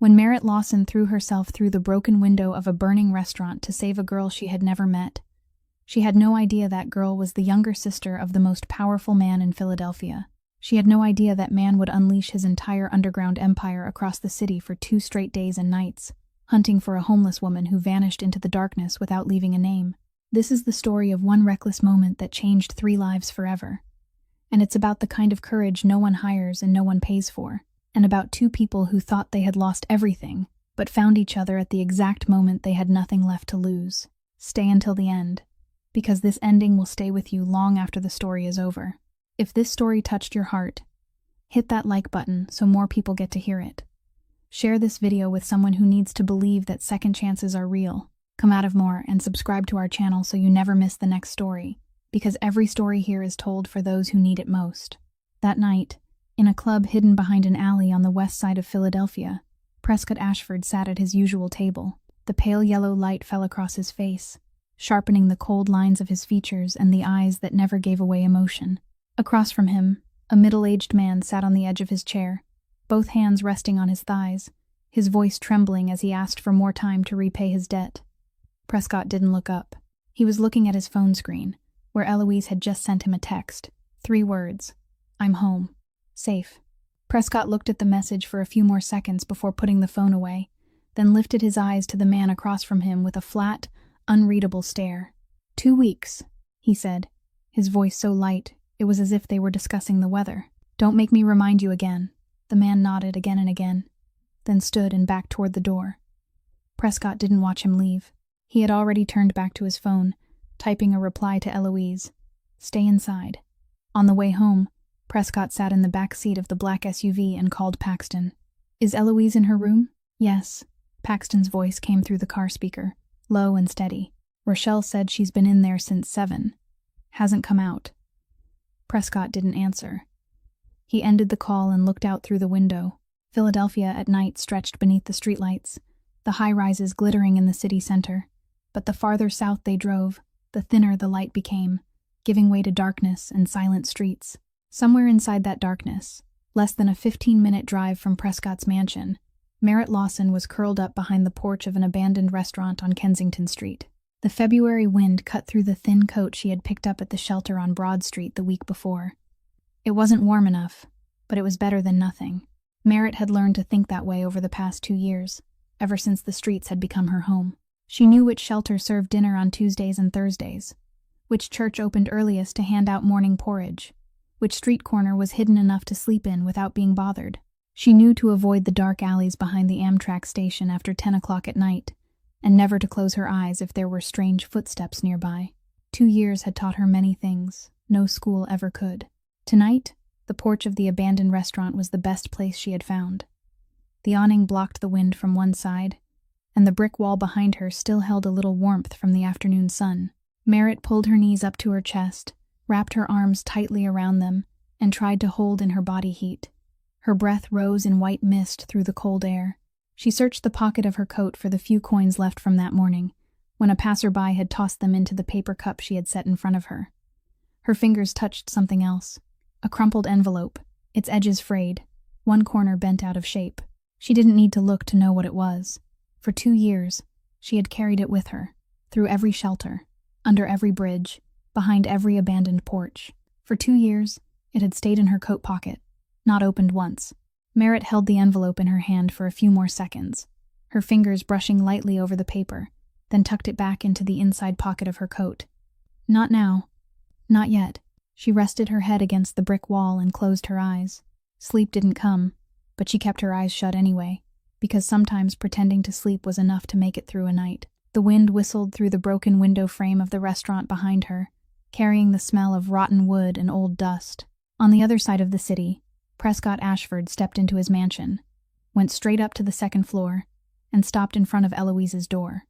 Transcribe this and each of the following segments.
when Merritt Lawson threw herself through the broken window of a burning restaurant to save a girl she had never met. She had no idea that girl was the younger sister of the most powerful man in Philadelphia. She had no idea that man would unleash his entire underground empire across the city for 2 straight days and nights, hunting for a homeless woman who vanished into the darkness without leaving a name. This is the story of one reckless moment that changed 3 lives forever. And it's about the kind of courage no one hires and no one pays for, and about 2 people who thought they had lost everything, but found each other at the exact moment they had nothing left to lose. Stay until the end, because this ending will stay with you long after the story is over. If this story touched your heart, hit that like button so more people get to hear it. Share this video with someone who needs to believe that second chances are real. Come out of more and subscribe to our channel so you never miss the next story, because every story here is told for those who need it most. That night, in a club hidden behind an alley on the west side of Philadelphia, Prescott Ashford sat at his usual table. The pale yellow light fell across his face, sharpening the cold lines of his features and the eyes that never gave away emotion. Across from him, a middle-aged man sat on the edge of his chair, both hands resting on his thighs, his voice trembling as he asked for more time to repay his debt. Prescott didn't look up. He was looking at his phone screen, where Eloise had just sent him a text. 3 words. I'm home. Safe. Prescott looked at the message for a few more seconds before putting the phone away, then lifted his eyes to the man across from him with a flat, unreadable stare. 2 weeks, he said, his voice so light it was as if they were discussing the weather. Don't make me remind you again. The man nodded again and again, then stood and backed toward the door. Prescott didn't watch him leave. He had already turned back to his phone, typing a reply to Eloise. Stay inside. On the way home, Prescott sat in the back seat of the black SUV and called Paxton. Is Eloise in her room? Yes. Paxton's voice came through the car speaker, low and steady. Rochelle said she's been in there since 7. Hasn't come out. Prescott didn't answer. He ended the call and looked out through the window. Philadelphia at night stretched beneath the streetlights, the high-rises glittering in the city center. But the farther south they drove, the thinner the light became, giving way to darkness and silent streets. Somewhere inside that darkness, less than a 15-minute drive from Prescott's mansion, Merritt Lawson was curled up behind the porch of an abandoned restaurant on Kensington Street. The February wind cut through the thin coat she had picked up at the shelter on Broad Street the week before. It wasn't warm enough, but it was better than nothing. Merritt had learned to think that way over the past 2 years, ever since the streets had become her home. She knew which shelter served dinner on Tuesdays and Thursdays, which church opened earliest to hand out morning porridge, which street corner was hidden enough to sleep in without being bothered. She knew to avoid the dark alleys behind the Amtrak station after 10 o'clock at night, and never to close her eyes if there were strange footsteps nearby. 2 years had taught her many things no school ever could. Tonight, the porch of the abandoned restaurant was the best place she had found. The awning blocked the wind from one side, and the brick wall behind her still held a little warmth from the afternoon sun. Merritt pulled her knees up to her chest, wrapped her arms tightly around them, and tried to hold in her body heat. Her breath rose in white mist through the cold air. She searched the pocket of her coat for the few coins left from that morning, when a passerby had tossed them into the paper cup she had set in front of her. Her fingers touched something else. A crumpled envelope, its edges frayed, one corner bent out of shape. She didn't need to look to know what it was. For 2 years, she had carried it with her, through every shelter, under every bridge, behind every abandoned porch. For 2 years, it had stayed in her coat pocket, not opened once. Merritt held the envelope in her hand for a few more seconds, her fingers brushing lightly over the paper, then tucked it back into the inside pocket of her coat. Not now. Not yet. She rested her head against the brick wall and closed her eyes. Sleep didn't come, but she kept her eyes shut anyway, because sometimes pretending to sleep was enough to make it through a night. The wind whistled through the broken window frame of the restaurant behind her, carrying the smell of rotten wood and old dust. On the other side of the city, Prescott Ashford stepped into his mansion, went straight up to the 2nd floor, and stopped in front of Eloise's door.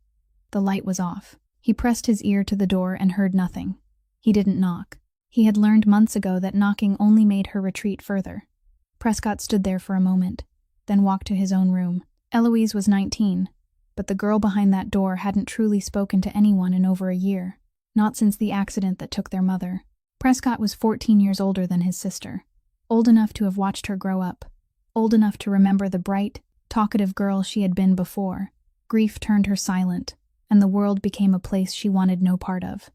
The light was off. He pressed his ear to the door and heard nothing. He didn't knock. He had learned months ago that knocking only made her retreat further. Prescott stood there for a moment, then walked to his own room. Eloise was 19, but the girl behind that door hadn't truly spoken to anyone in over a year, not since the accident that took their mother. Prescott was 14 years older than his sister, old enough to have watched her grow up, old enough to remember the bright, talkative girl she had been before, grief turned her silent, and the world became a place she wanted no part of.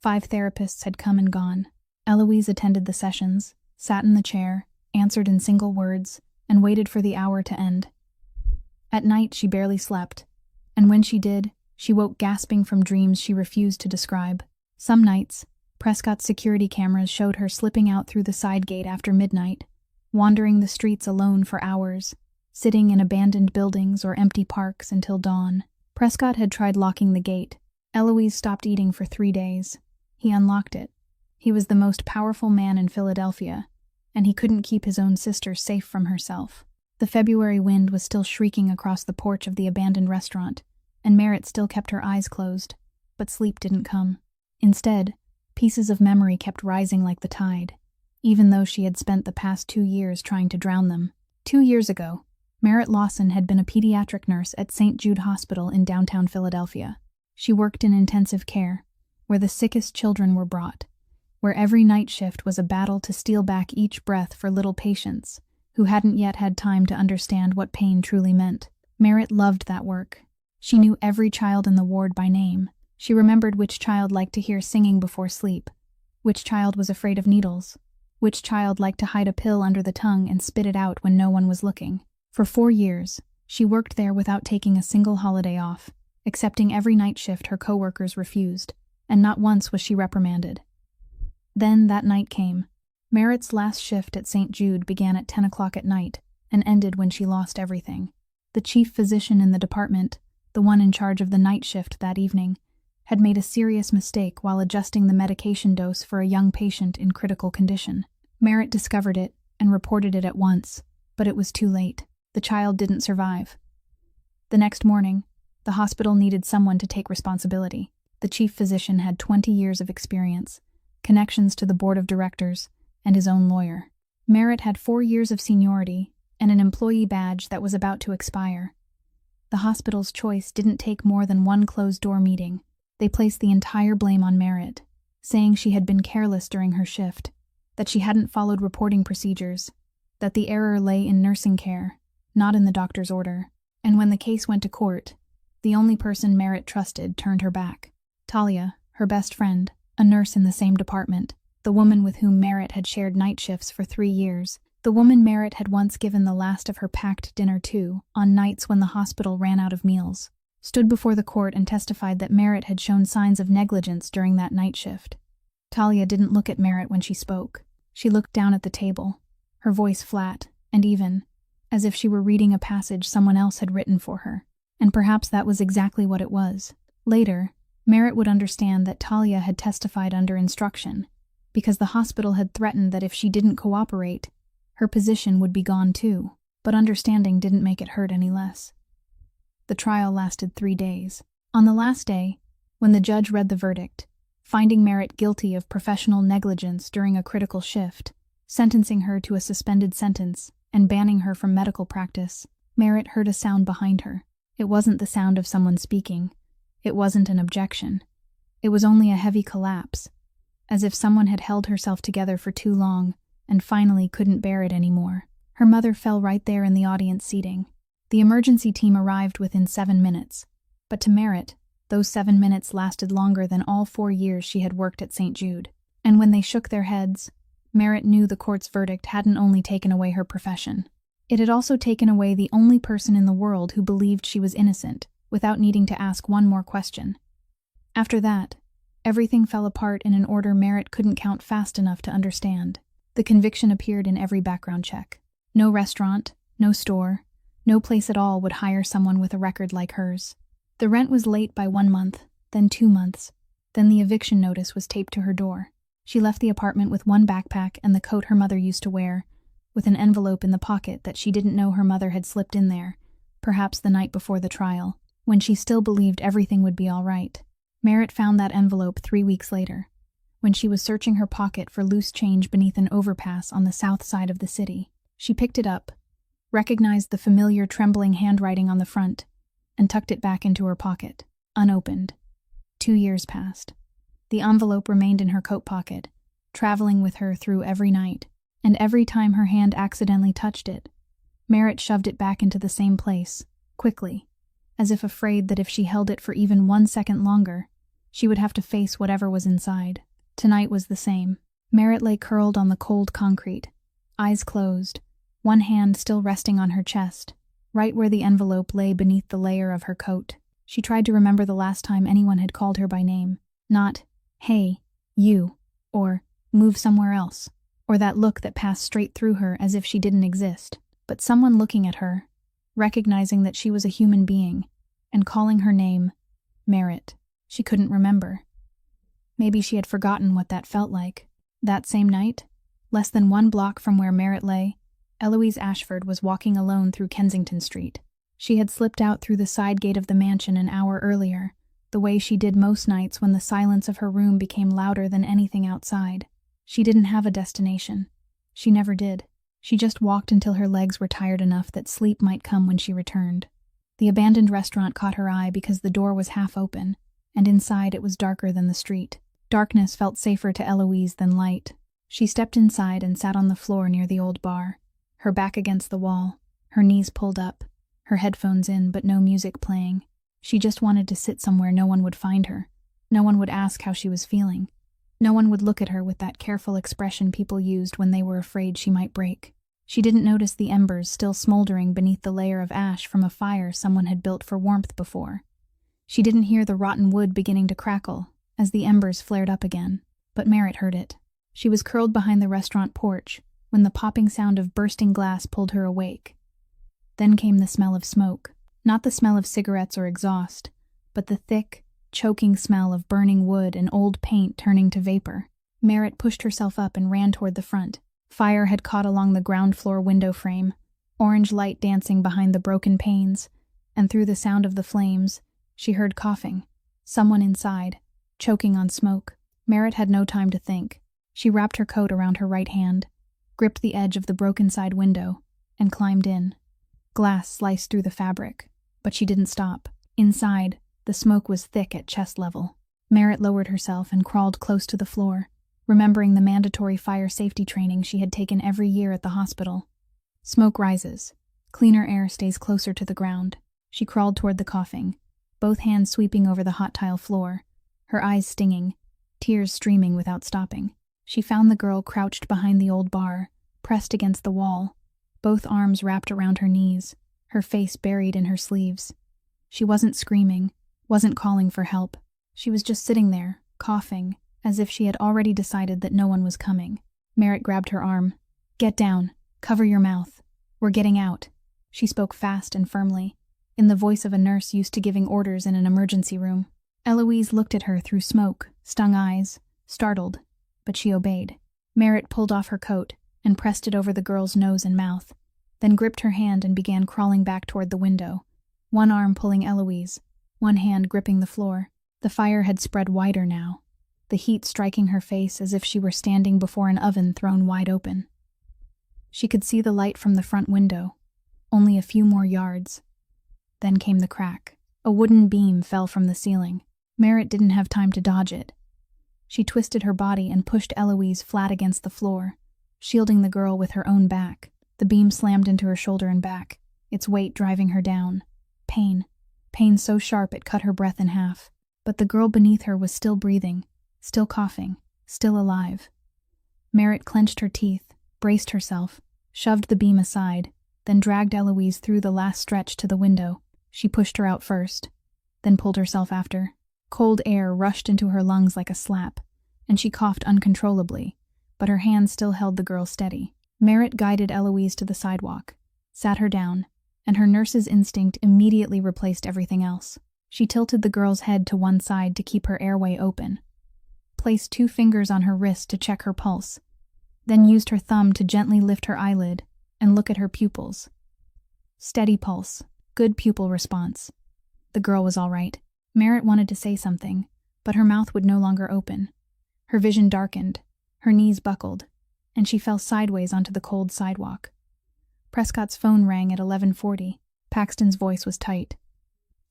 5 therapists had come and gone. Eloise attended the sessions, sat in the chair, answered in single words, and waited for the hour to end. At night she barely slept, and when she did, she woke gasping from dreams she refused to describe. Some nights, Prescott's security cameras showed her slipping out through the side gate after midnight, wandering the streets alone for hours, sitting in abandoned buildings or empty parks until dawn. Prescott had tried locking the gate. Eloise stopped eating for 3 days. He unlocked it. He was the most powerful man in Philadelphia, and he couldn't keep his own sister safe from herself. The February wind was still shrieking across the porch of the abandoned restaurant, and Merritt still kept her eyes closed, but sleep didn't come. Instead, pieces of memory kept rising like the tide, even though she had spent the past 2 years trying to drown them. 2 years ago, Merritt Lawson had been a pediatric nurse at St. Jude Hospital in downtown Philadelphia. She worked in intensive care, where the sickest children were brought, where every night shift was a battle to steal back each breath for little patients who hadn't yet had time to understand what pain truly meant. Merritt loved that work. She knew every child in the ward by name. She remembered which child liked to hear singing before sleep, which child was afraid of needles, which child liked to hide a pill under the tongue and spit it out when no one was looking. For 4 years, she worked there without taking a single holiday off, accepting every night shift her coworkers refused, and not once was she reprimanded. Then that night came. Merritt's last shift at St. Jude began at 10 o'clock at night and ended when she lost everything. The chief physician in the department, the one in charge of the night shift that evening, had made a serious mistake while adjusting the medication dose for a young patient in critical condition. Merritt discovered it and reported it at once, but it was too late. The child didn't survive. The next morning, the hospital needed someone to take responsibility. The chief physician had 20 years of experience, connections to the board of directors, and his own lawyer. Merritt had 4 years of seniority and an employee badge that was about to expire. The hospital's choice didn't take more than one closed-door meeting. They placed the entire blame on Merritt, saying she had been careless during her shift, that she hadn't followed reporting procedures, that the error lay in nursing care, not in the doctor's order. And when the case went to court, the only person Merritt trusted turned her back. Talia, her best friend, a nurse in the same department, the woman with whom Merritt had shared night shifts for 3 years, the woman Merritt had once given the last of her packed dinner to on nights when the hospital ran out of meals, stood before the court and testified that Merritt had shown signs of negligence during that night shift. Talia didn't look at Merritt when she spoke. She looked down at the table, her voice flat and even, as if she were reading a passage someone else had written for her. And perhaps that was exactly what it was. Later, Merritt would understand that Talia had testified under instruction, because the hospital had threatened that if she didn't cooperate, her position would be gone too. But understanding didn't make it hurt any less. The trial lasted 3 days. On the last day, when the judge read the verdict, finding Merritt guilty of professional negligence during a critical shift, sentencing her to a suspended sentence, and banning her from medical practice, Merritt heard a sound behind her. It wasn't the sound of someone speaking. It wasn't an objection. It was only a heavy collapse, as if someone had held herself together for too long and finally couldn't bear it anymore. Her mother fell right there in the audience seating. The emergency team arrived within 7 minutes, but to Merritt, those 7 minutes lasted longer than all 4 years she had worked at St. Jude. And when they shook their heads, Merritt knew the court's verdict hadn't only taken away her profession. It had also taken away the only person in the world who believed she was innocent, without needing to ask one more question. After that, everything fell apart in an order Merritt couldn't count fast enough to understand. The conviction appeared in every background check. No restaurant, no store, no place at all would hire someone with a record like hers. The rent was late by 1 month, then 2 months, then the eviction notice was taped to her door. She left the apartment with one backpack and the coat her mother used to wear, with an envelope in the pocket that she didn't know her mother had slipped in there, perhaps the night before the trial, when she still believed everything would be all right. Merritt found that envelope 3 weeks later, when she was searching her pocket for loose change beneath an overpass on the south side of the city. She picked it up, recognized the familiar trembling handwriting on the front, and tucked it back into her pocket, unopened. 2 years passed. The envelope remained in her coat pocket, traveling with her through every night, and every time her hand accidentally touched it, Merritt shoved it back into the same place, quickly, as if afraid that if she held it for even 1 second longer, she would have to face whatever was inside. Tonight was the same. Merritt lay curled on the cold concrete, eyes closed, one hand still resting on her chest, right where the envelope lay beneath the layer of her coat. She tried to remember the last time anyone had called her by name. Not, "Hey, you," or "Move somewhere else," or that look that passed straight through her as if she didn't exist, but someone looking at her, recognizing that she was a human being, and calling her name, Merritt. She couldn't remember. Maybe she had forgotten what that felt like. That same night, less than 1 block from where Merritt lay, Eloise Ashford was walking alone through Kensington Street. She had slipped out through the side gate of the mansion an hour earlier, the way she did most nights when the silence of her room became louder than anything outside. She didn't have a destination. She never did. She just walked until her legs were tired enough that sleep might come when she returned. The abandoned restaurant caught her eye because the door was half open, and inside it was darker than the street. Darkness felt safer to Eloise than light. She stepped inside and sat on the floor near the old bar, her back against the wall, her knees pulled up, her headphones in but no music playing. She just wanted to sit somewhere no one would find her. No one would ask how she was feeling. No one would look at her with that careful expression people used when they were afraid she might break. She didn't notice the embers still smoldering beneath the layer of ash from a fire someone had built for warmth before. She didn't hear the rotten wood beginning to crackle as the embers flared up again, but Merritt heard it. She was curled behind the restaurant porch when the popping sound of bursting glass pulled her awake. Then came the smell of smoke. Not the smell of cigarettes or exhaust, but the thick, choking smell of burning wood and old paint turning to vapor. Merritt pushed herself up and ran toward the front. Fire had caught along the ground floor window frame, orange light dancing behind the broken panes, and through the sound of the flames, she heard coughing. Someone inside, choking on smoke. Merritt had no time to think. She wrapped her coat around her right hand, gripped the edge of the broken side window, and climbed in. Glass sliced through the fabric, but she didn't stop. Inside, the smoke was thick at chest level. Merritt lowered herself and crawled close to the floor, remembering the mandatory fire safety training she had taken every year at the hospital. Smoke rises. Cleaner air stays closer to the ground. She crawled toward the coughing, both hands sweeping over the hot tile floor, her eyes stinging, tears streaming without stopping. She found the girl crouched behind the old bar, pressed against the wall, both arms wrapped around her knees, her face buried in her sleeves. She wasn't screaming, wasn't calling for help. She was just sitting there, coughing, as if she had already decided that no one was coming. Merritt grabbed her arm. "Get down. Cover your mouth. We're getting out." She spoke fast and firmly, in the voice of a nurse used to giving orders in an emergency room. Eloise looked at her through smoke, stung eyes, startled, but she obeyed. Merritt pulled off her coat and pressed it over the girl's nose and mouth, then gripped her hand and began crawling back toward the window, one arm pulling Eloise, one hand gripping the floor. The fire had spread wider now, the heat striking her face as if she were standing before an oven thrown wide open. She could see the light from the front window, only a few more yards. Then came the crack. A wooden beam fell from the ceiling. Merritt didn't have time to dodge it. She twisted her body and pushed Eloise flat against the floor, shielding the girl with her own back. The beam slammed into her shoulder and back, its weight driving her down. Pain so sharp it cut her breath in half. But the girl beneath her was still breathing, still coughing, still alive. Merritt clenched her teeth, braced herself, shoved the beam aside, then dragged Eloise through the last stretch to the window. She pushed her out first, then pulled herself after. Cold air rushed into her lungs like a slap, and she coughed uncontrollably, but her hand still held the girl steady. Merritt guided Eloise to the sidewalk, sat her down, and her nurse's instinct immediately replaced everything else. She tilted the girl's head to one side to keep her airway open, placed 2 fingers on her wrist to check her pulse, then used her thumb to gently lift her eyelid and look at her pupils. Steady pulse, good pupil response. The girl was all right. Merritt wanted to say something, but her mouth would no longer open. Her vision darkened, her knees buckled, and she fell sideways onto the cold sidewalk. Prescott's phone rang at 11:40. Paxton's voice was tight.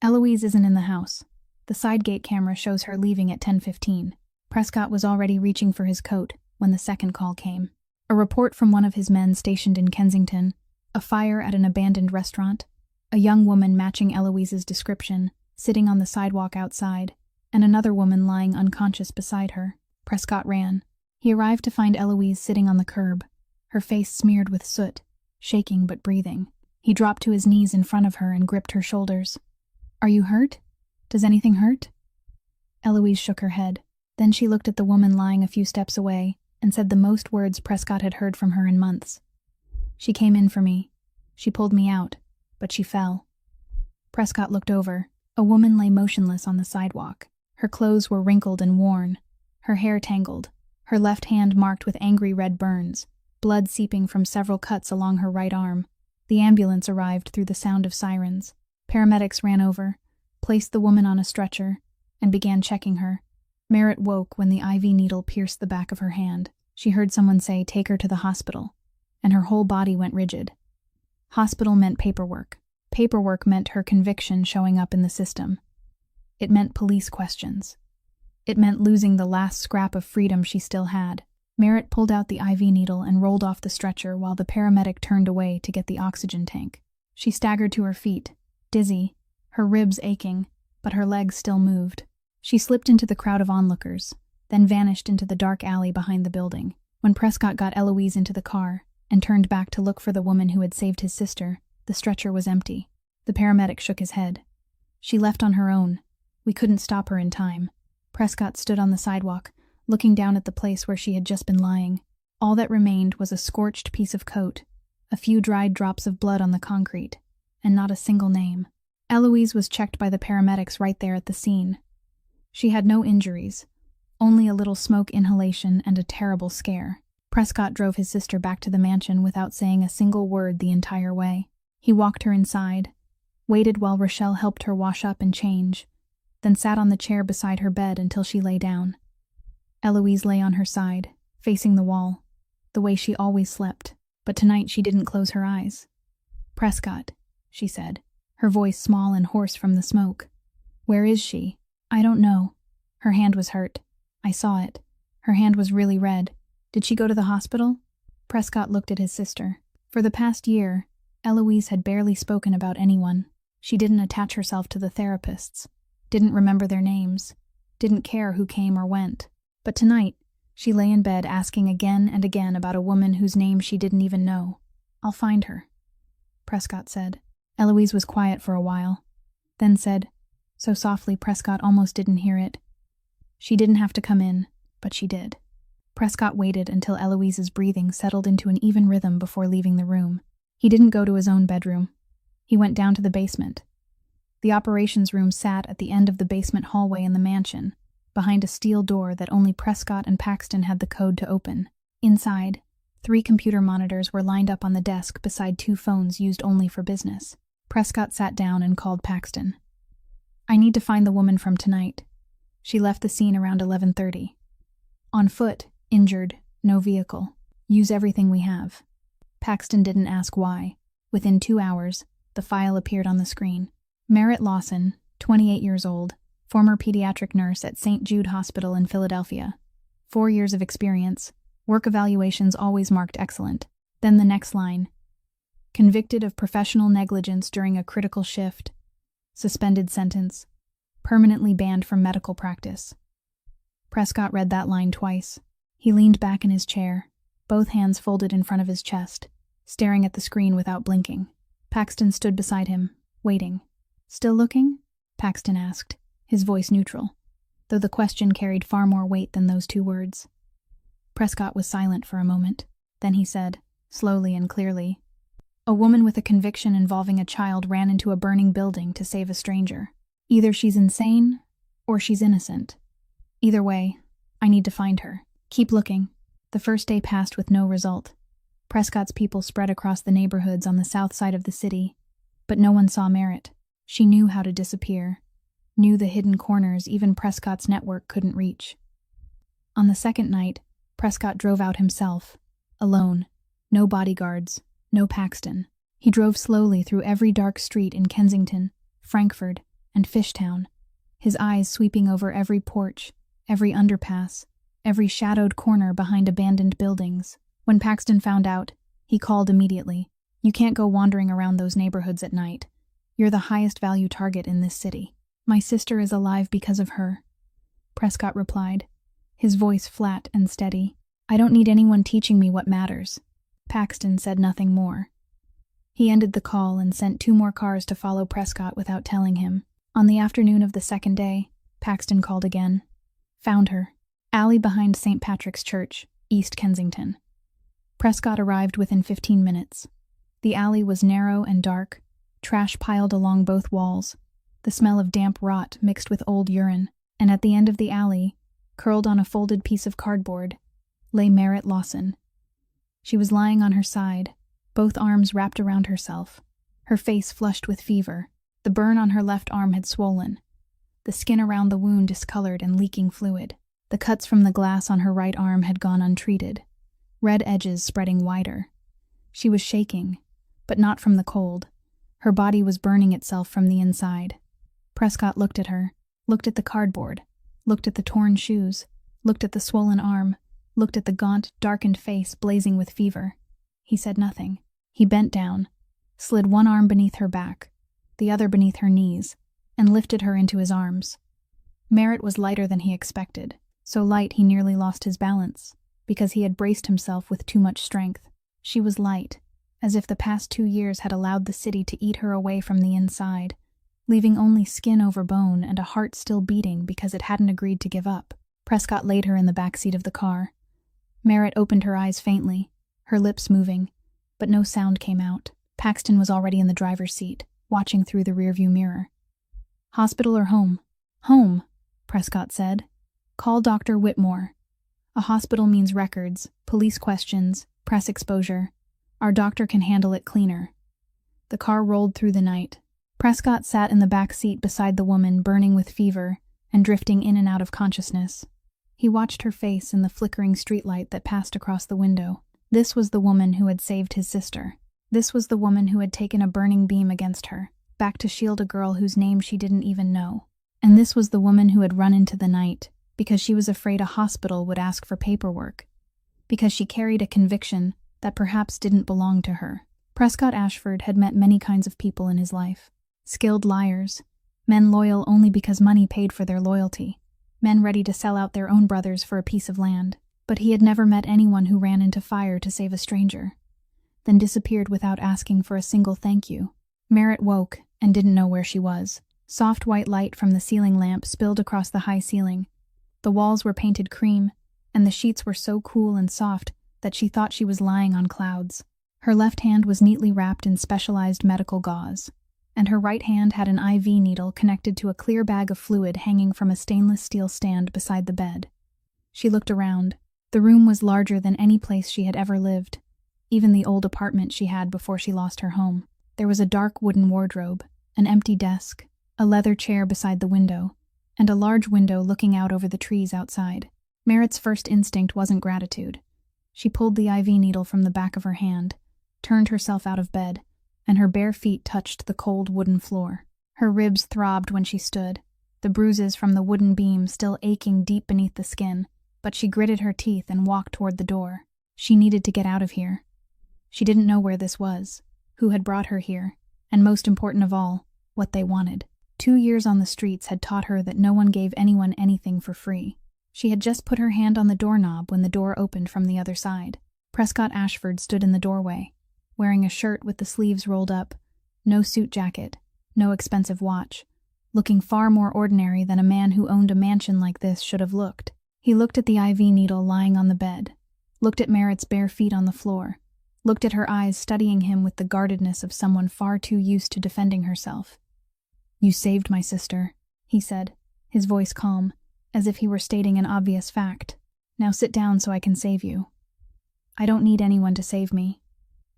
"Eloise isn't in the house. The side gate camera shows her leaving at 10:15. Prescott was already reaching for his coat when the second call came. A report from one of his men stationed in Kensington A fire at an abandoned restaurant, a young woman matching Eloise's description, sitting on the sidewalk outside, and another woman lying unconscious beside her. Prescott ran. He arrived to find Eloise sitting on the curb, her face smeared with soot, shaking but breathing. He dropped to his knees in front of her and gripped her shoulders. "Are you hurt? Does anything hurt?" Eloise shook her head. Then she looked at the woman lying a few steps away and said the most words Prescott had heard from her in months. "She came in for me. She pulled me out, but she fell." Prescott looked over. A woman lay motionless on the sidewalk. Her clothes were wrinkled and worn, her hair tangled, her left hand marked with angry red burns, blood seeping from several cuts along her right arm. The ambulance arrived through the sound of sirens. Paramedics ran over, placed the woman on a stretcher, and began checking her. Merritt woke when the IV needle pierced the back of her hand. She heard someone say, "Take her to the hospital," and her whole body went rigid. Hospital meant paperwork. Paperwork meant her conviction showing up in the system. It meant police questions. It meant losing the last scrap of freedom she still had. Merritt pulled out the IV needle and rolled off the stretcher while the paramedic turned away to get the oxygen tank. She staggered to her feet, dizzy, her ribs aching, but her legs still moved. She slipped into the crowd of onlookers, then vanished into the dark alley behind the building. When Prescott got Eloise into the car and turned back to look for the woman who had saved his sister, the stretcher was empty. The paramedic shook his head. "She left on her own. We couldn't stop her in time." Prescott stood on the sidewalk, looking down at the place where she had just been lying. All that remained was a scorched piece of coat, a few dried drops of blood on the concrete, and not a single name. Eloise was checked by the paramedics right there at the scene. She had no injuries, only a little smoke inhalation and a terrible scare. Prescott drove his sister back to the mansion without saying a single word the entire way. He walked her inside, waited while Rochelle helped her wash up and change, then sat on the chair beside her bed until she lay down. Eloise lay on her side, facing the wall, the way she always slept, but tonight she didn't close her eyes. "Prescott," she said, her voice small and hoarse from the smoke. "Where is she?" "I don't know. Her hand was hurt. I saw it. Her hand was really red. Did she go to the hospital?" Prescott looked at his sister. For the past year, Eloise had barely spoken about anyone. She didn't attach herself to the therapists, didn't remember their names, didn't care who came or went. But tonight, she lay in bed asking again and again about a woman whose name she didn't even know. "I'll find her," Prescott said. Eloise was quiet for a while, then said, so softly Prescott almost didn't hear it, "She didn't have to come in, but she did." Prescott waited until Eloise's breathing settled into an even rhythm before leaving the room. He didn't go to his own bedroom. He went down to the basement. The operations room sat at the end of the basement hallway in the mansion, behind a steel door that only Prescott and Paxton had the code to open. Inside, 3 computer monitors were lined up on the desk beside 2 phones used only for business. Prescott sat down and called Paxton. "I need to find the woman from tonight. She left the scene around 11:30. On foot, injured, no vehicle. Use everything we have." Paxton didn't ask why. Within 2 hours, the file appeared on the screen. Merritt Lawson, 28 years old, former pediatric nurse at St. Jude Hospital in Philadelphia. 4 years of experience, work evaluations always marked excellent. Then the next line. Convicted of professional negligence during a critical shift. Suspended sentence. Permanently banned from medical practice. Prescott read that line twice. He leaned back in his chair, both hands folded in front of his chest, staring at the screen without blinking. Paxton stood beside him, waiting. "Still looking?" Paxton asked, his voice neutral, though the question carried far more weight than those 2 words. Prescott was silent for a moment. Then he said, slowly and clearly, "A woman with a conviction involving a child ran into a burning building to save a stranger. Either she's insane, or she's innocent. Either way, I need to find her. Keep looking." The first day passed with no result. Prescott's people spread across the neighborhoods on the south side of the city, but no one saw Merritt. She knew how to disappear, knew the hidden corners even Prescott's network couldn't reach. On the second night, Prescott drove out himself, alone, no bodyguards, no Paxton. He drove slowly through every dark street in Kensington, Frankfurt, and Fishtown, his eyes sweeping over every porch, every underpass, every shadowed corner behind abandoned buildings. When Paxton found out, he called immediately. You can't go wandering around those neighborhoods at night. You're the highest value target in this city. My sister is alive because of her," Prescott replied, his voice flat and steady. "I don't need anyone teaching me what matters." Paxton said nothing more. He ended the call and sent 2 more cars to follow Prescott without telling him. On the afternoon of the second day, Paxton called again. "Found her. Alley behind St. Patrick's Church, East Kensington." Prescott arrived within 15 minutes. The alley was narrow and dark, trash piled along both walls, the smell of damp rot mixed with old urine, and at the end of the alley, curled on a folded piece of cardboard, lay Merritt Lawson. She was lying on her side, both arms wrapped around herself, her face flushed with fever. The burn on her left arm had swollen, the skin around the wound discolored and leaking fluid. The cuts from the glass on her right arm had gone untreated, red edges spreading wider. She was shaking, but not from the cold. Her body was burning itself from the inside. Prescott looked at her, looked at the cardboard, looked at the torn shoes, looked at the swollen arm, looked at the gaunt, darkened face blazing with fever. He said nothing. He bent down, slid one arm beneath her back, the other beneath her knees, and lifted her into his arms. Merritt was lighter than he expected, so light he nearly lost his balance, because he had braced himself with too much strength. She was light, as if the past 2 years had allowed the city to eat her away from the inside, leaving only skin over bone and a heart still beating because it hadn't agreed to give up. Prescott laid her in the back seat of the car. Merritt opened her eyes faintly, her lips moving, but no sound came out. Paxton was already in the driver's seat, watching through the rearview mirror. "Hospital or home?" "Home," Prescott said. "Call Dr. Whitmore. A hospital means records, police questions, press exposure. Our doctor can handle it cleaner." The car rolled through the night. Prescott sat in the back seat beside the woman burning with fever and drifting in and out of consciousness. He watched her face in the flickering streetlight that passed across the window. This was the woman who had saved his sister. This was the woman who had taken a burning beam against her, back to shield a girl whose name she didn't even know. And this was the woman who had run into the night because she was afraid a hospital would ask for paperwork, because she carried a conviction that perhaps didn't belong to her. Prescott Ashford had met many kinds of people in his life. Skilled liars, men loyal only because money paid for their loyalty, men ready to sell out their own brothers for a piece of land. But he had never met anyone who ran into fire to save a stranger, then disappeared without asking for a single thank you. Merritt woke and didn't know where she was. Soft white light from the ceiling lamp spilled across the high ceiling. The walls were painted cream, and the sheets were so cool and soft that she thought she was lying on clouds. Her left hand was neatly wrapped in specialized medical gauze, and her right hand had an IV needle connected to a clear bag of fluid hanging from a stainless steel stand beside the bed. She looked around. The room was larger than any place she had ever lived, even the old apartment she had before she lost her home. There was a dark wooden wardrobe, an empty desk, a leather chair beside the window, and a large window looking out over the trees outside. Merritt's first instinct wasn't gratitude. She pulled the IV needle from the back of her hand, turned herself out of bed, and her bare feet touched the cold wooden floor. Her ribs throbbed when she stood, the bruises from the wooden beam still aching deep beneath the skin, but she gritted her teeth and walked toward the door. She needed to get out of here. She didn't know where this was, who had brought her here, and most important of all, what they wanted. 2 years on the streets had taught her that no one gave anyone anything for free. She had just put her hand on the doorknob when the door opened from the other side. Prescott Ashford stood in the doorway, wearing a shirt with the sleeves rolled up, no suit jacket, no expensive watch, looking far more ordinary than a man who owned a mansion like this should have looked. He looked at the IV needle lying on the bed, looked at Merritt's bare feet on the floor, looked at her eyes studying him with the guardedness of someone far too used to defending herself. "You saved my sister," he said, his voice calm, as if he were stating an obvious fact. "Now sit down so I can save you." "I don't need anyone to save me.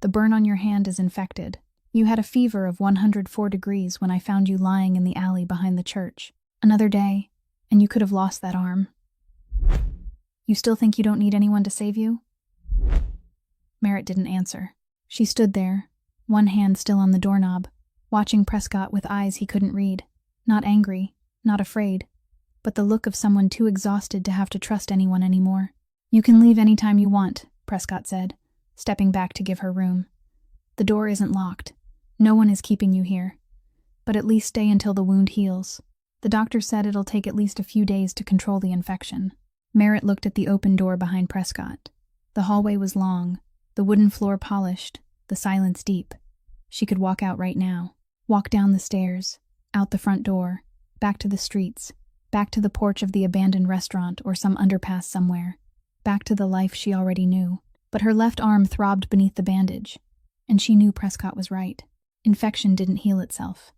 The burn on your hand is infected. You had a fever of 104 degrees when I found you lying in the alley behind the church. Another day, and you could have lost that arm. You still think you don't need anyone to save you?" Merritt didn't answer. She stood there, one hand still on the doorknob, watching Prescott with eyes he couldn't read. Not angry, not afraid, but the look of someone too exhausted to have to trust anyone anymore. "You can leave any time you want," Prescott said, stepping back to give her room. The door isn't locked. No one is keeping you here. But at least stay until the wound heals. The doctor said it'll take at least a few days to control the infection. Merritt looked at the open door behind Prescott. The hallway was long, the wooden floor polished, the silence deep. She could walk out right now. Walk down the stairs, out the front door, back to the streets, back to the porch of the abandoned restaurant or some underpass somewhere, back to the life she already knew. But her left arm throbbed beneath the bandage, and she knew Prescott was right. Infection didn't heal itself.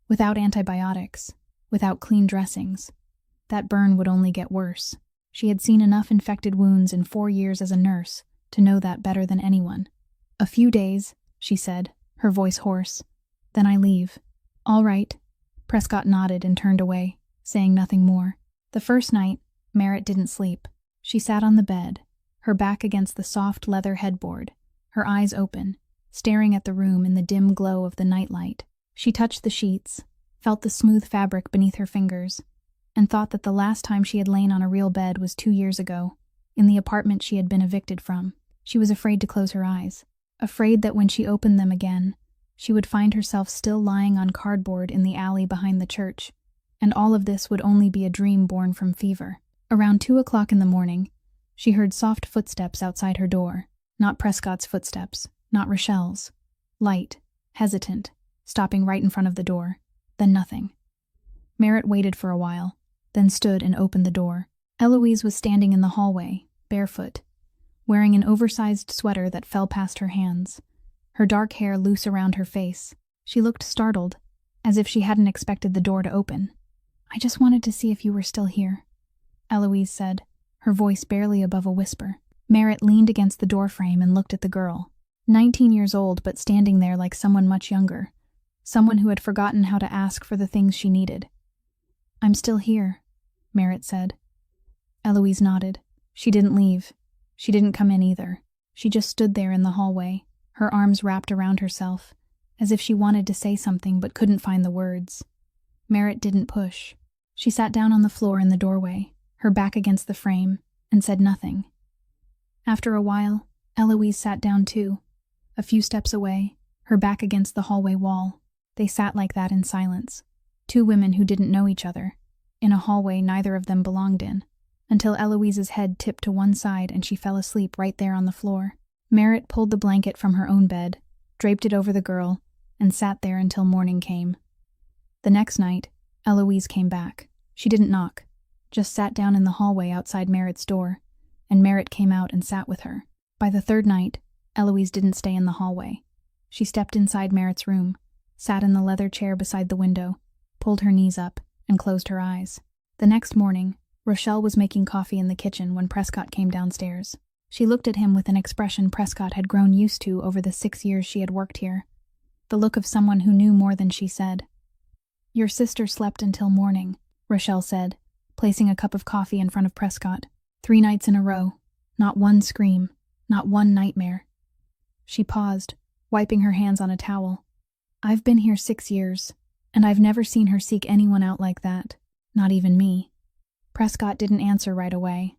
Without antibiotics, without clean dressings, that burn would only get worse. She had seen enough infected wounds in 4 years as a nurse to know that better than anyone. "A few days," she said, her voice hoarse. "Then I leave." "All right." Prescott nodded and turned away, saying nothing more. The first night, Merritt didn't sleep. She sat on the bed, her back against the soft leather headboard, her eyes open, staring at the room in the dim glow of the nightlight. She touched the sheets, felt the smooth fabric beneath her fingers, and thought that the last time she had lain on a real bed was 2 years ago, in the apartment she had been evicted from. She was afraid to close her eyes, afraid that when she opened them again, she would find herself still lying on cardboard in the alley behind the church, and all of this would only be a dream born from fever. Around 2 o'clock in the morning, she heard soft footsteps outside her door. Not Prescott's footsteps, not Rochelle's. Light, hesitant, stopping right in front of the door. Then nothing. Merritt waited for a while, then stood and opened the door. Eloise was standing in the hallway, barefoot, wearing an oversized sweater that fell past her hands, her dark hair loose around her face. She looked startled, as if she hadn't expected the door to open. "I just wanted to see if you were still here," Eloise said, her voice barely above a whisper. Merritt leaned against the doorframe and looked at the girl. 19 years old, but standing there like someone much younger, someone who had forgotten how to ask for the things she needed. "I'm still here," Merritt said. Eloise nodded. She didn't leave. She didn't come in either. She just stood there in the hallway, her arms wrapped around herself, as if she wanted to say something but couldn't find the words. Merritt didn't push. She sat down on the floor in the doorway, her back against the frame, and said nothing. After a while, Eloise sat down too, a few steps away, her back against the hallway wall. They sat like that in silence, 2 women who didn't know each other, in a hallway neither of them belonged in, until Eloise's head tipped to one side and she fell asleep right there on the floor. Merritt pulled the blanket from her own bed, draped it over the girl, and sat there until morning came. The next night, Eloise came back. She didn't knock, just sat down in the hallway outside Merritt's door, and Merritt came out and sat with her. By the third night, Eloise didn't stay in the hallway. She stepped inside Merritt's room, sat in the leather chair beside the window, pulled her knees up, and closed her eyes. The next morning, Rochelle was making coffee in the kitchen when Prescott came downstairs. She looked at him with an expression Prescott had grown used to over the 6 years she had worked here, the look of someone who knew more than she said. "Your sister slept until morning," Rochelle said, placing a cup of coffee in front of Prescott. 3 nights in a row. Not one scream. Not one nightmare. She paused, wiping her hands on a towel. "I've been here 6 years, and I've never seen her seek anyone out like that. Not even me." Prescott didn't answer right away.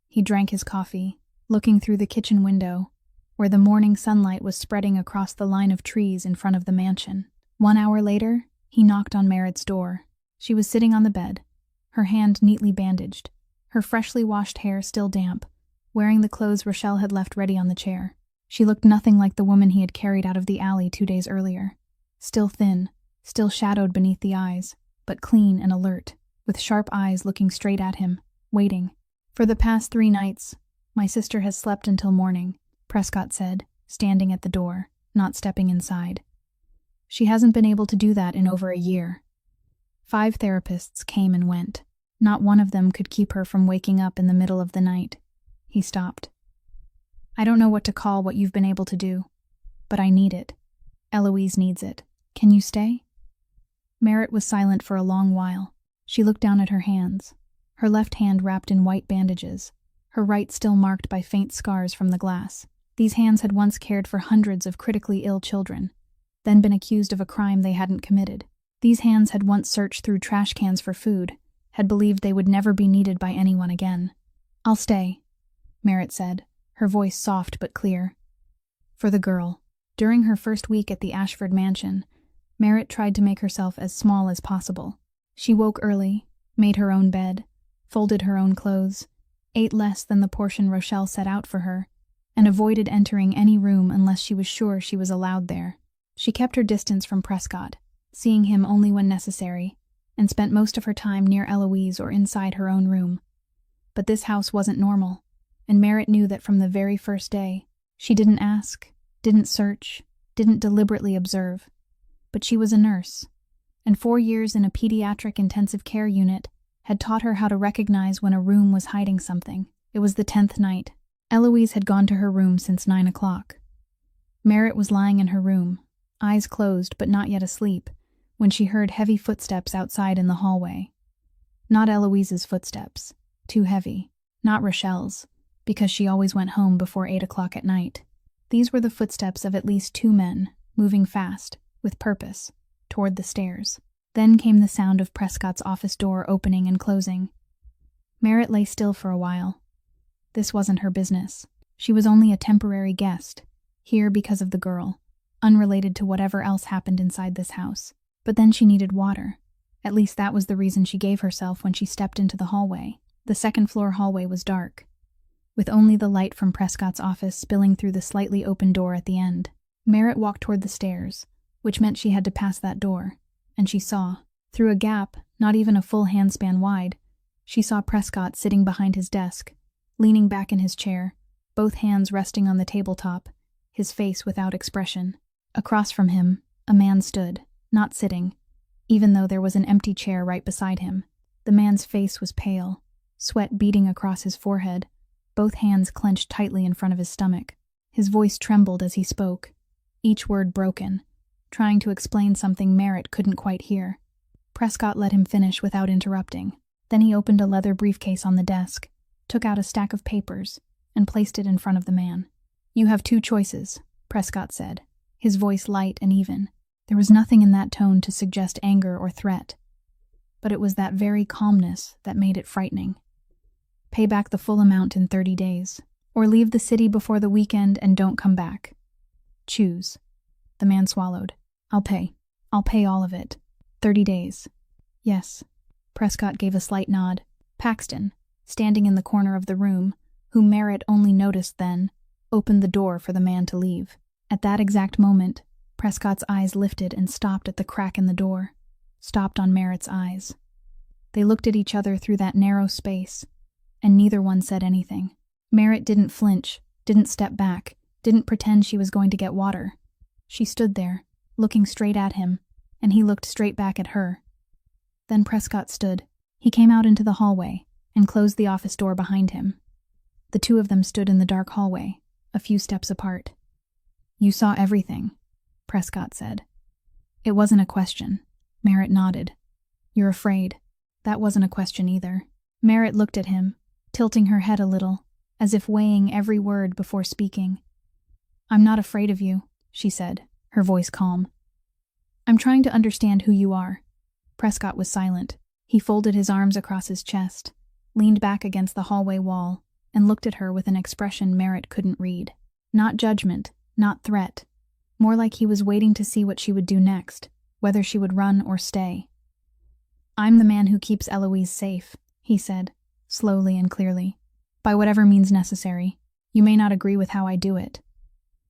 He drank his coffee, looking through the kitchen window, where the morning sunlight was spreading across the line of trees in front of the mansion. 1 hour later, he knocked on Merritt's door. She was sitting on the bed, her hand neatly bandaged, her freshly washed hair still damp, wearing the clothes Rochelle had left ready on the chair. She looked nothing like the woman he had carried out of the alley 2 days earlier. Still thin, still shadowed beneath the eyes, but clean and alert, with sharp eyes looking straight at him, waiting. "For the past 3 nights, my sister has slept until morning," Prescott said, standing at the door, not stepping inside. "She hasn't been able to do that in over a year. 5 therapists came and went. Not one of them could keep her from waking up in the middle of the night." He stopped. "I don't know what to call what you've been able to do, but I need it. Eloise needs it. Can you stay?" Merritt was silent for a long while. She looked down at her hands, her left hand wrapped in white bandages, her right still marked by faint scars from the glass. These hands had once cared for hundreds of critically ill children, then been accused of a crime they hadn't committed. These hands had once searched through trash cans for food, had believed they would never be needed by anyone again. "I'll stay," Merritt said, her voice soft but clear. "For the girl." During her first week at the Ashford mansion, Merritt tried to make herself as small as possible. She woke early, made her own bed, folded her own clothes, ate less than the portion Rochelle set out for her, and avoided entering any room unless she was sure she was allowed there. She kept her distance from Prescott, seeing him only when necessary, and spent most of her time near Eloise or inside her own room. But this house wasn't normal, and Merritt knew that from the very first day. She didn't ask, didn't search, didn't deliberately observe. But she was a nurse, and 4 years in a pediatric intensive care unit had taught her how to recognize when a room was hiding something. It was the 10th night. Eloise had gone to her room since 9 o'clock. Merritt was lying in her room, eyes closed but not yet asleep, when she heard heavy footsteps outside in the hallway. Not Eloise's footsteps, too heavy. Not Rochelle's, because she always went home before 8 o'clock at night. These were the footsteps of at least 2 men, moving fast, with purpose, toward the stairs. Then came the sound of Prescott's office door opening and closing. Merritt lay still for a while. This wasn't her business. She was only a temporary guest, here because of the girl, unrelated to whatever else happened inside this house. But then she needed water. At least that was the reason she gave herself when she stepped into the hallway. The second-floor hallway was dark, with only the light from Prescott's office spilling through the slightly open door at the end. Merritt walked toward the stairs, which meant she had to pass that door, and she saw, through a gap not even a full handspan wide, she saw Prescott sitting behind his desk, leaning back in his chair, both hands resting on the tabletop, his face without expression. Across from him, a man stood, not sitting, even though there was an empty chair right beside him. The man's face was pale, sweat beading across his forehead, both hands clenched tightly in front of his stomach. His voice trembled as he spoke, each word broken, trying to explain something Merritt couldn't quite hear. Prescott let him finish without interrupting. Then he opened a leather briefcase on the desk, took out a stack of papers, and placed it in front of the man. "You have 2 choices," Prescott said, his voice light and even. There was nothing in that tone to suggest anger or threat, but it was that very calmness that made it frightening. "Pay back the full amount in 30 days, or leave the city before the weekend and don't come back. Choose." The man swallowed. I'll pay all of it. 30 days. Yes." Prescott gave a slight nod. Paxton, standing in the corner of the room, whom Merritt only noticed then, opened the door for the man to leave. At that exact moment, Prescott's eyes lifted and stopped at the crack in the door, stopped on Merritt's eyes. They looked at each other through that narrow space, and neither one said anything. Merritt didn't flinch, didn't step back, didn't pretend she was going to get water. She stood there, looking straight at him, and he looked straight back at her. Then Prescott stood. He came out into the hallway and closed the office door behind him. The 2 of them stood in the dark hallway, a few steps apart. "You saw everything," Prescott said. "It wasn't a question." Merritt nodded. "You're afraid." That wasn't a question either. Merritt looked at him, tilting her head a little, as if weighing every word before speaking. "I'm not afraid of you," she said, her voice calm. "I'm trying to understand who you are." Prescott was silent. He folded his arms across his chest, leaned back against the hallway wall, and looked at her with an expression Merritt couldn't read. Not judgment, not threat. More like he was waiting to see what she would do next, whether she would run or stay. "I'm the man who keeps Eloise safe," he said, slowly and clearly. "By whatever means necessary. You may not agree with how I do it.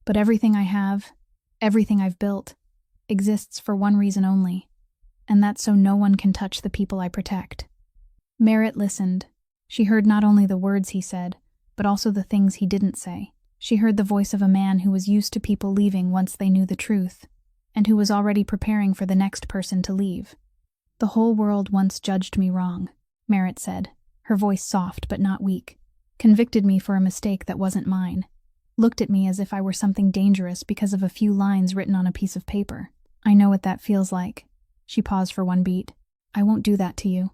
But everything I have, everything I've built, exists for one reason only, and that's so no one can touch the people I protect." Merritt listened. She heard not only the words he said, but also the things he didn't say. She heard the voice of a man who was used to people leaving once they knew the truth, and who was already preparing for the next person to leave. "The whole world once judged me wrong," Merritt said, her voice soft but not weak. "Convicted me for a mistake that wasn't mine. Looked at me as if I were something dangerous because of a few lines written on a piece of paper. I know what that feels like." She paused for one beat. "I won't do that to you."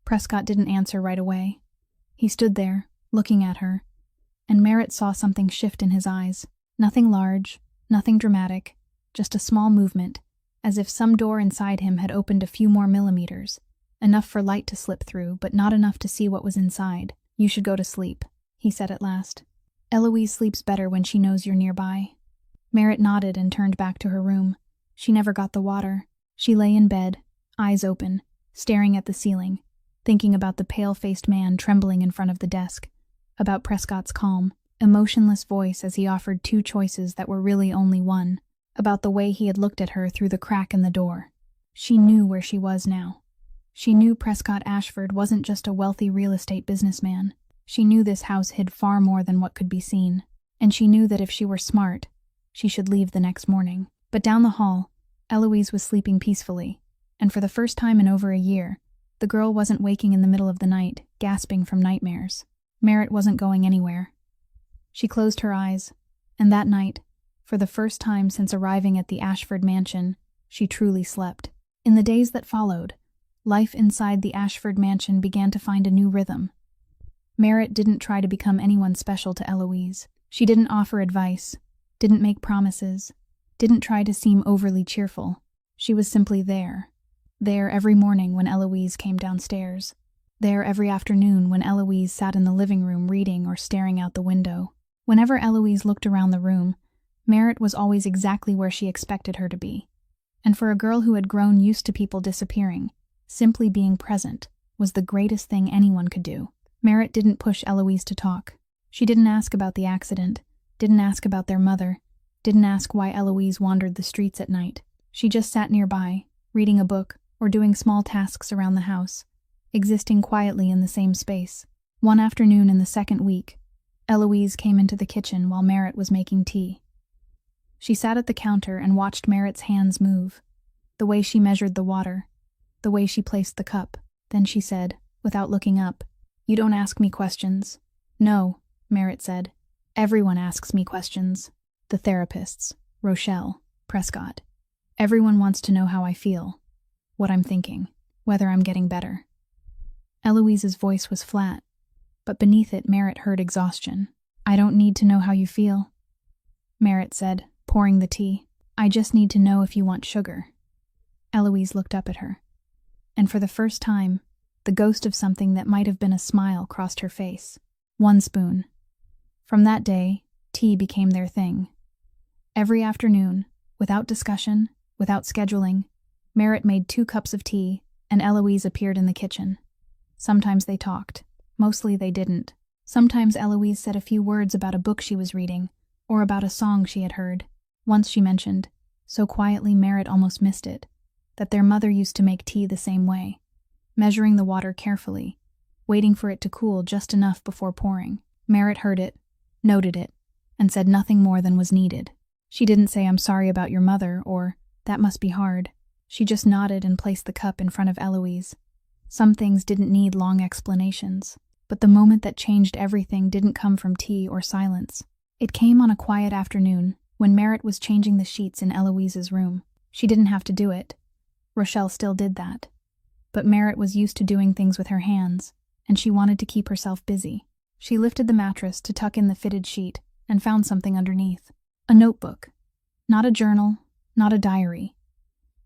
Prescott didn't answer right away. He stood there, looking at her, and Merritt saw something shift in his eyes. Nothing large, nothing dramatic, just a small movement, as if some door inside him had opened a few more millimeters, enough for light to slip through, but not enough to see what was inside. "You should go to sleep," he said at last. "Eloise sleeps better when she knows you're nearby." Merritt nodded and turned back to her room. She never got the water. She lay in bed, eyes open, staring at the ceiling, thinking about the pale-faced man trembling in front of the desk, about Prescott's calm, emotionless voice as he offered two choices that were really only one, about the way he had looked at her through the crack in the door. She knew where she was now. She knew Prescott Ashford wasn't just a wealthy real estate businessman. She knew this house hid far more than what could be seen, and she knew that if she were smart, she should leave the next morning. But down the hall, Eloise was sleeping peacefully, and for the first time in over a year, the girl wasn't waking in the middle of the night, gasping from nightmares. Merritt wasn't going anywhere. She closed her eyes, and that night, for the first time since arriving at the Ashford mansion, she truly slept. In the days that followed, life inside the Ashford mansion began to find a new rhythm. Merritt didn't try to become anyone special to Eloise. She didn't offer advice, didn't make promises, didn't try to seem overly cheerful. She was simply there. There every morning when Eloise came downstairs. There every afternoon when Eloise sat in the living room reading or staring out the window. Whenever Eloise looked around the room, Merritt was always exactly where she expected her to be. And for a girl who had grown used to people disappearing, simply being present was the greatest thing anyone could do. Merritt didn't push Eloise to talk. She didn't ask about the accident, didn't ask about their mother, didn't ask why Eloise wandered the streets at night. She just sat nearby, reading a book or doing small tasks around the house, existing quietly in the same space. One afternoon in the second week, Eloise came into the kitchen while Merritt was making tea. She sat at the counter and watched Merritt's hands move, the way she measured the water, the way she placed the cup. Then she said, without looking up, "You don't ask me questions." "No," Merritt said. "Everyone asks me questions. The therapists, Rochelle, Prescott. Everyone wants to know how I feel, what I'm thinking, whether I'm getting better." Eloise's voice was flat, but beneath it Merritt heard exhaustion. "I don't need to know how you feel," Merritt said, pouring the tea. "I just need to know if you want sugar." Eloise looked up at her, and for the first time, the ghost of something that might have been a smile crossed her face. 1 spoon. From that day, tea became their thing. Every afternoon, without discussion, without scheduling, Merritt made 2 cups of tea, and Eloise appeared in the kitchen. Sometimes they talked. Mostly they didn't. Sometimes Eloise said a few words about a book she was reading, or about a song she had heard. Once she mentioned, so quietly Merritt almost missed it, that their mother used to make tea the same way, measuring the water carefully, waiting for it to cool just enough before pouring. Merritt heard it, noted it, and said nothing more than was needed. She didn't say, "I'm sorry about your mother," or, "That must be hard." She just nodded and placed the cup in front of Eloise. Some things didn't need long explanations, but the moment that changed everything didn't come from tea or silence. It came on a quiet afternoon, when Merritt was changing the sheets in Eloise's room. She didn't have to do it. Rochelle still did that. But Merritt was used to doing things with her hands, and she wanted to keep herself busy. She lifted the mattress to tuck in the fitted sheet and found something underneath. A notebook. Not a journal, not a diary.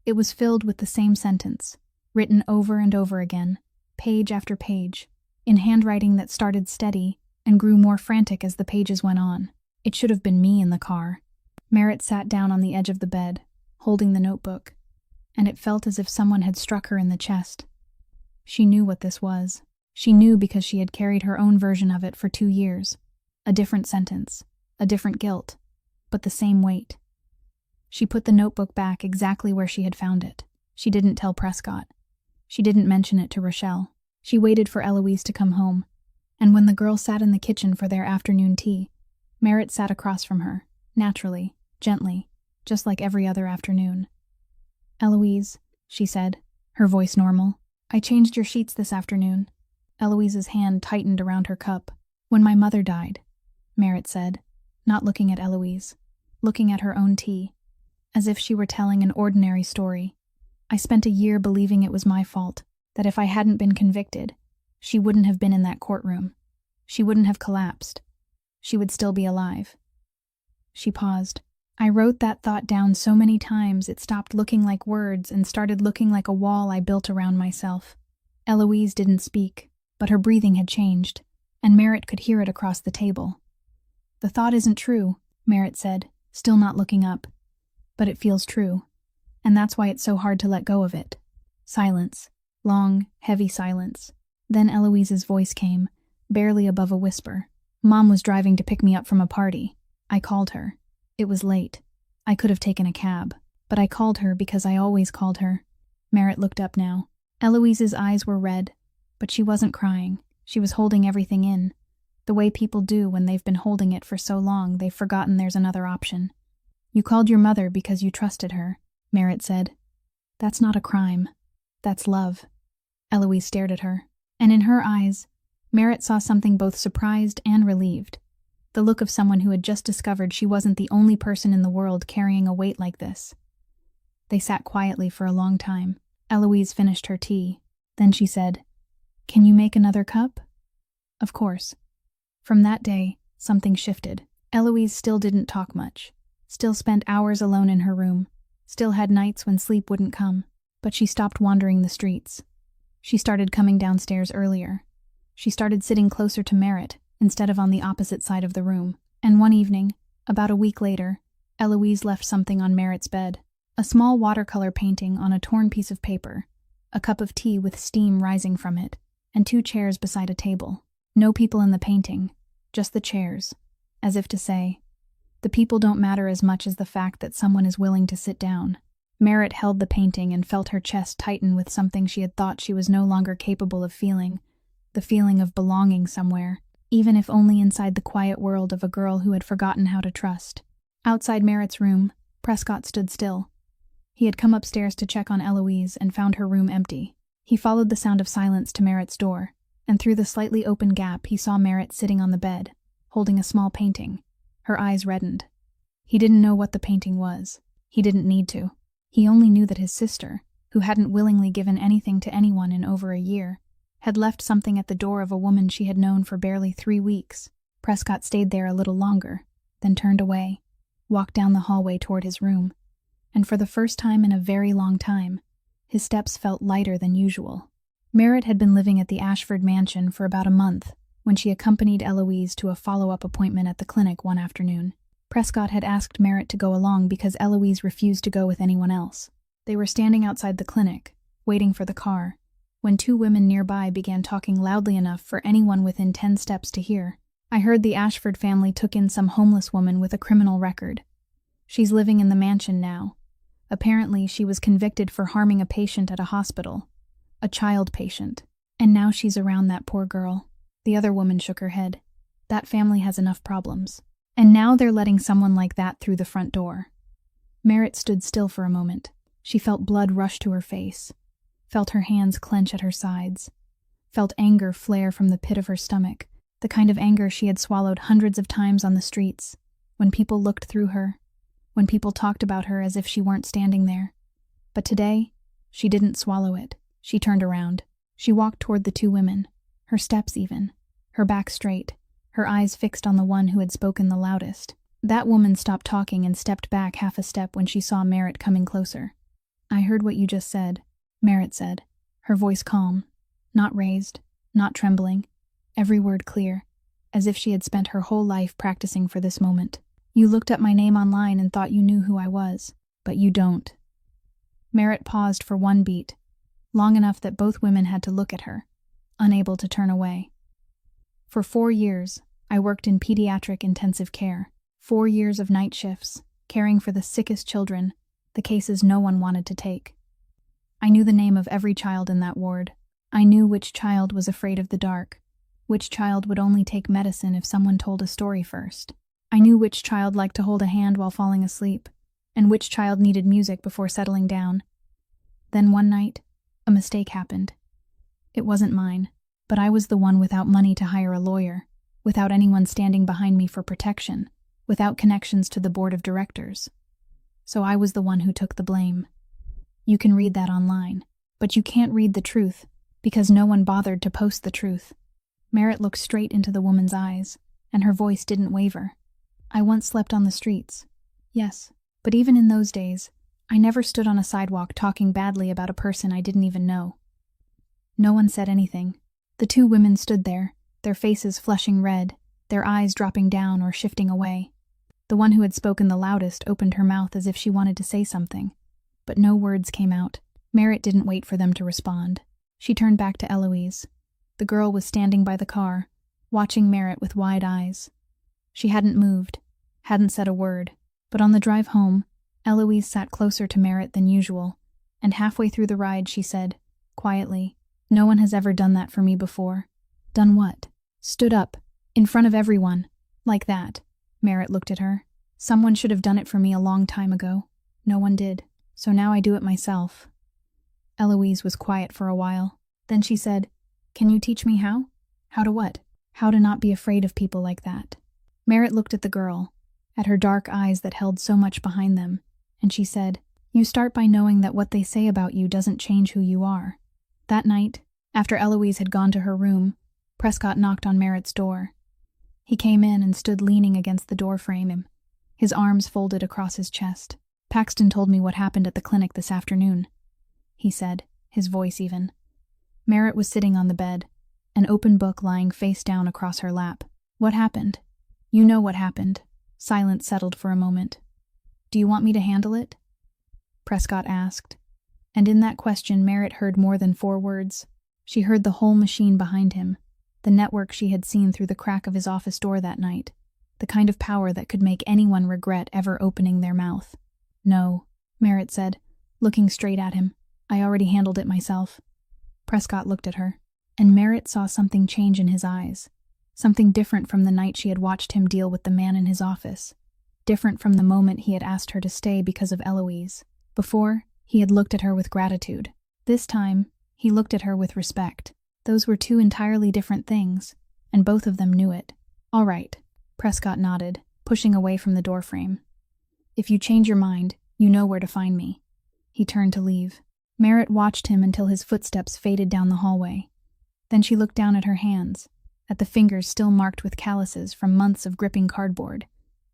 It was filled with the same sentence, written over and over again, page after page, in handwriting that started steady and grew more frantic as the pages went on. It should have been me in the car. Merritt sat down on the edge of the bed, holding the notebook, and it felt as if someone had struck her in the chest. She knew what this was. She knew because she had carried her own version of it for 2 years. A different sentence, a different guilt, but the same weight. She put the notebook back exactly where she had found it. She didn't tell Prescott. She didn't mention it to Rochelle. She waited for Eloise to come home, and when the girl sat in the kitchen for their afternoon tea, Merritt sat across from her, naturally, gently, just like every other afternoon. "Eloise," she said, her voice normal, "I changed your sheets this afternoon." Eloise's hand tightened around her cup. "When my mother died," Merritt said, not looking at Eloise, looking at her own tea, as if she were telling an ordinary story. "I spent a year believing it was my fault, that if I hadn't been convicted, she wouldn't have been in that courtroom. She wouldn't have collapsed. She would still be alive." She paused. "I wrote that thought down so many times it stopped looking like words and started looking like a wall I built around myself." Eloise didn't speak, but her breathing had changed, and Merritt could hear it across the table. "The thought isn't true," Merritt said. still not looking up. But it feels true. And that's why it's so hard to let go of it. Silence. Long, heavy silence. Then Eloise's voice came, barely above a whisper. Mom was driving to pick me up from a party. I called her. It was late. I could have taken a cab. But I called her because I always called her. Merritt looked up now. Eloise's eyes were red, but she wasn't crying. She was holding everything in. The way people do when they've been holding it for so long they've forgotten there's another option. You called your mother because you trusted her, Merritt said. That's not a crime. That's love. Eloise stared at her, and in her eyes, Merritt saw something both surprised and relieved. The look of someone who had just discovered she wasn't the only person in the world carrying a weight like this. They sat quietly for a long time. Eloise finished her tea. Then she said, "Can you make another cup?" Of course. From that day, something shifted. Eloise still didn't talk much, still spent hours alone in her room, still had nights when sleep wouldn't come, but she stopped wandering the streets. She started coming downstairs earlier. She started sitting closer to Merritt instead of on the opposite side of the room. And one evening, about a week later, Eloise left something on Merritt's bed. A small watercolor painting on a torn piece of paper, a cup of tea with steam rising from it, and 2 chairs beside a table. No people in the painting, just the chairs, as if to say, the people don't matter as much as the fact that someone is willing to sit down. Merritt held the painting and felt her chest tighten with something she had thought she was no longer capable of feeling, the feeling of belonging somewhere, even if only inside the quiet world of a girl who had forgotten how to trust. Outside Merritt's room, Prescott stood still. He had come upstairs to check on Eloise and found her room empty. He followed the sound of silence to Merritt's door, and through the slightly open gap he saw Merritt sitting on the bed, holding a small painting. Her eyes reddened. He didn't know what the painting was. He didn't need to. He only knew that his sister, who hadn't willingly given anything to anyone in over a year, had left something at the door of a woman she had known for barely 3 weeks. Prescott stayed there a little longer, then turned away, walked down the hallway toward his room, and for the first time in a very long time, his steps felt lighter than usual. Merritt had been living at the Ashford mansion for about a month when she accompanied Eloise to a follow-up appointment at the clinic one afternoon. Prescott had asked Merritt to go along because Eloise refused to go with anyone else. They were standing outside the clinic, waiting for the car, when 2 women nearby began talking loudly enough for anyone within 10 steps to hear. I heard the Ashford family took in some homeless woman with a criminal record. She's living in the mansion now. Apparently, she was convicted for harming a patient at a hospital. A child patient. And now she's around that poor girl. The other woman shook her head. That family has enough problems. And now they're letting someone like that through the front door. Merritt stood still for a moment. She felt blood rush to her face, felt her hands clench at her sides, felt anger flare from the pit of her stomach, the kind of anger she had swallowed hundreds of times on the streets, when people looked through her, when people talked about her as if she weren't standing there. But today, she didn't swallow it. She turned around. She walked toward the 2 women, her steps even, her back straight, her eyes fixed on the one who had spoken the loudest. That woman stopped talking and stepped back half a step when she saw Merritt coming closer. "I heard what you just said," Merritt said, her voice calm, not raised, not trembling, every word clear, as if she had spent her whole life practicing for this moment. "You looked up my name online and thought you knew who I was, but you don't." Merritt paused for 1 beat, long enough that both women had to look at her, unable to turn away. "For 4 years, I worked in pediatric intensive care. 4 years of night shifts, caring for the sickest children, the cases no one wanted to take. I knew the name of every child in that ward. I knew which child was afraid of the dark, which child would only take medicine if someone told a story first. I knew which child liked to hold a hand while falling asleep, and which child needed music before settling down. Then one night, a mistake happened. It wasn't mine, but I was the one without money to hire a lawyer, without anyone standing behind me for protection, without connections to the board of directors. So I was the one who took the blame. You can read that online, but you can't read the truth, because no one bothered to post the truth." Merritt looked straight into the woman's eyes, and her voice didn't waver. "I once slept on the streets. Yes, but even in those days, I never stood on a sidewalk talking badly about a person I didn't even know." No one said anything. The 2 women stood there, their faces flushing red, their eyes dropping down or shifting away. The one who had spoken the loudest opened her mouth as if she wanted to say something, but no words came out. Merritt didn't wait for them to respond. She turned back to Eloise. The girl was standing by the car, watching Merritt with wide eyes. She hadn't moved, hadn't said a word, but on the drive home, Eloise sat closer to Merritt than usual, and halfway through the ride she said, quietly, "No one has ever done that for me before." "Done what?" "Stood up, in front of everyone, like that." Merritt looked at her. "Someone should have done it for me a long time ago. No one did, so now I do it myself." Eloise was quiet for a while. Then she said, "Can you teach me how?" "How to what?" "How to not be afraid of people like that." Merritt looked at the girl, at her dark eyes that held so much behind them, and she said, "You start by knowing that what they say about you doesn't change who you are." That night, after Eloise had gone to her room, Prescott knocked on Merritt's door. He came in and stood leaning against the door frame, his arms folded across his chest. "Paxton told me what happened at the clinic this afternoon," he said, his voice even. Merritt was sitting on the bed, an open book lying face down across her lap. "What happened?" "You know what happened." Silence settled for a moment. "Do you want me to handle it?" Prescott asked. And in that question Merritt heard more than 4 words. She heard the whole machine behind him, the network she had seen through the crack of his office door that night, the kind of power that could make anyone regret ever opening their mouth. "No," Merritt said, looking straight at him. "I already handled it myself." Prescott looked at her, and Merritt saw something change in his eyes, something different from the night she had watched him deal with the man in his office, different from the moment he had asked her to stay because of Eloise. Before, he had looked at her with gratitude. This time, he looked at her with respect. Those were 2 entirely different things, and both of them knew it. "All right," Prescott nodded, pushing away from the doorframe. "If you change your mind, you know where to find me." He turned to leave. Merritt watched him until his footsteps faded down the hallway. Then she looked down at her hands, at the fingers still marked with calluses from months of gripping cardboard,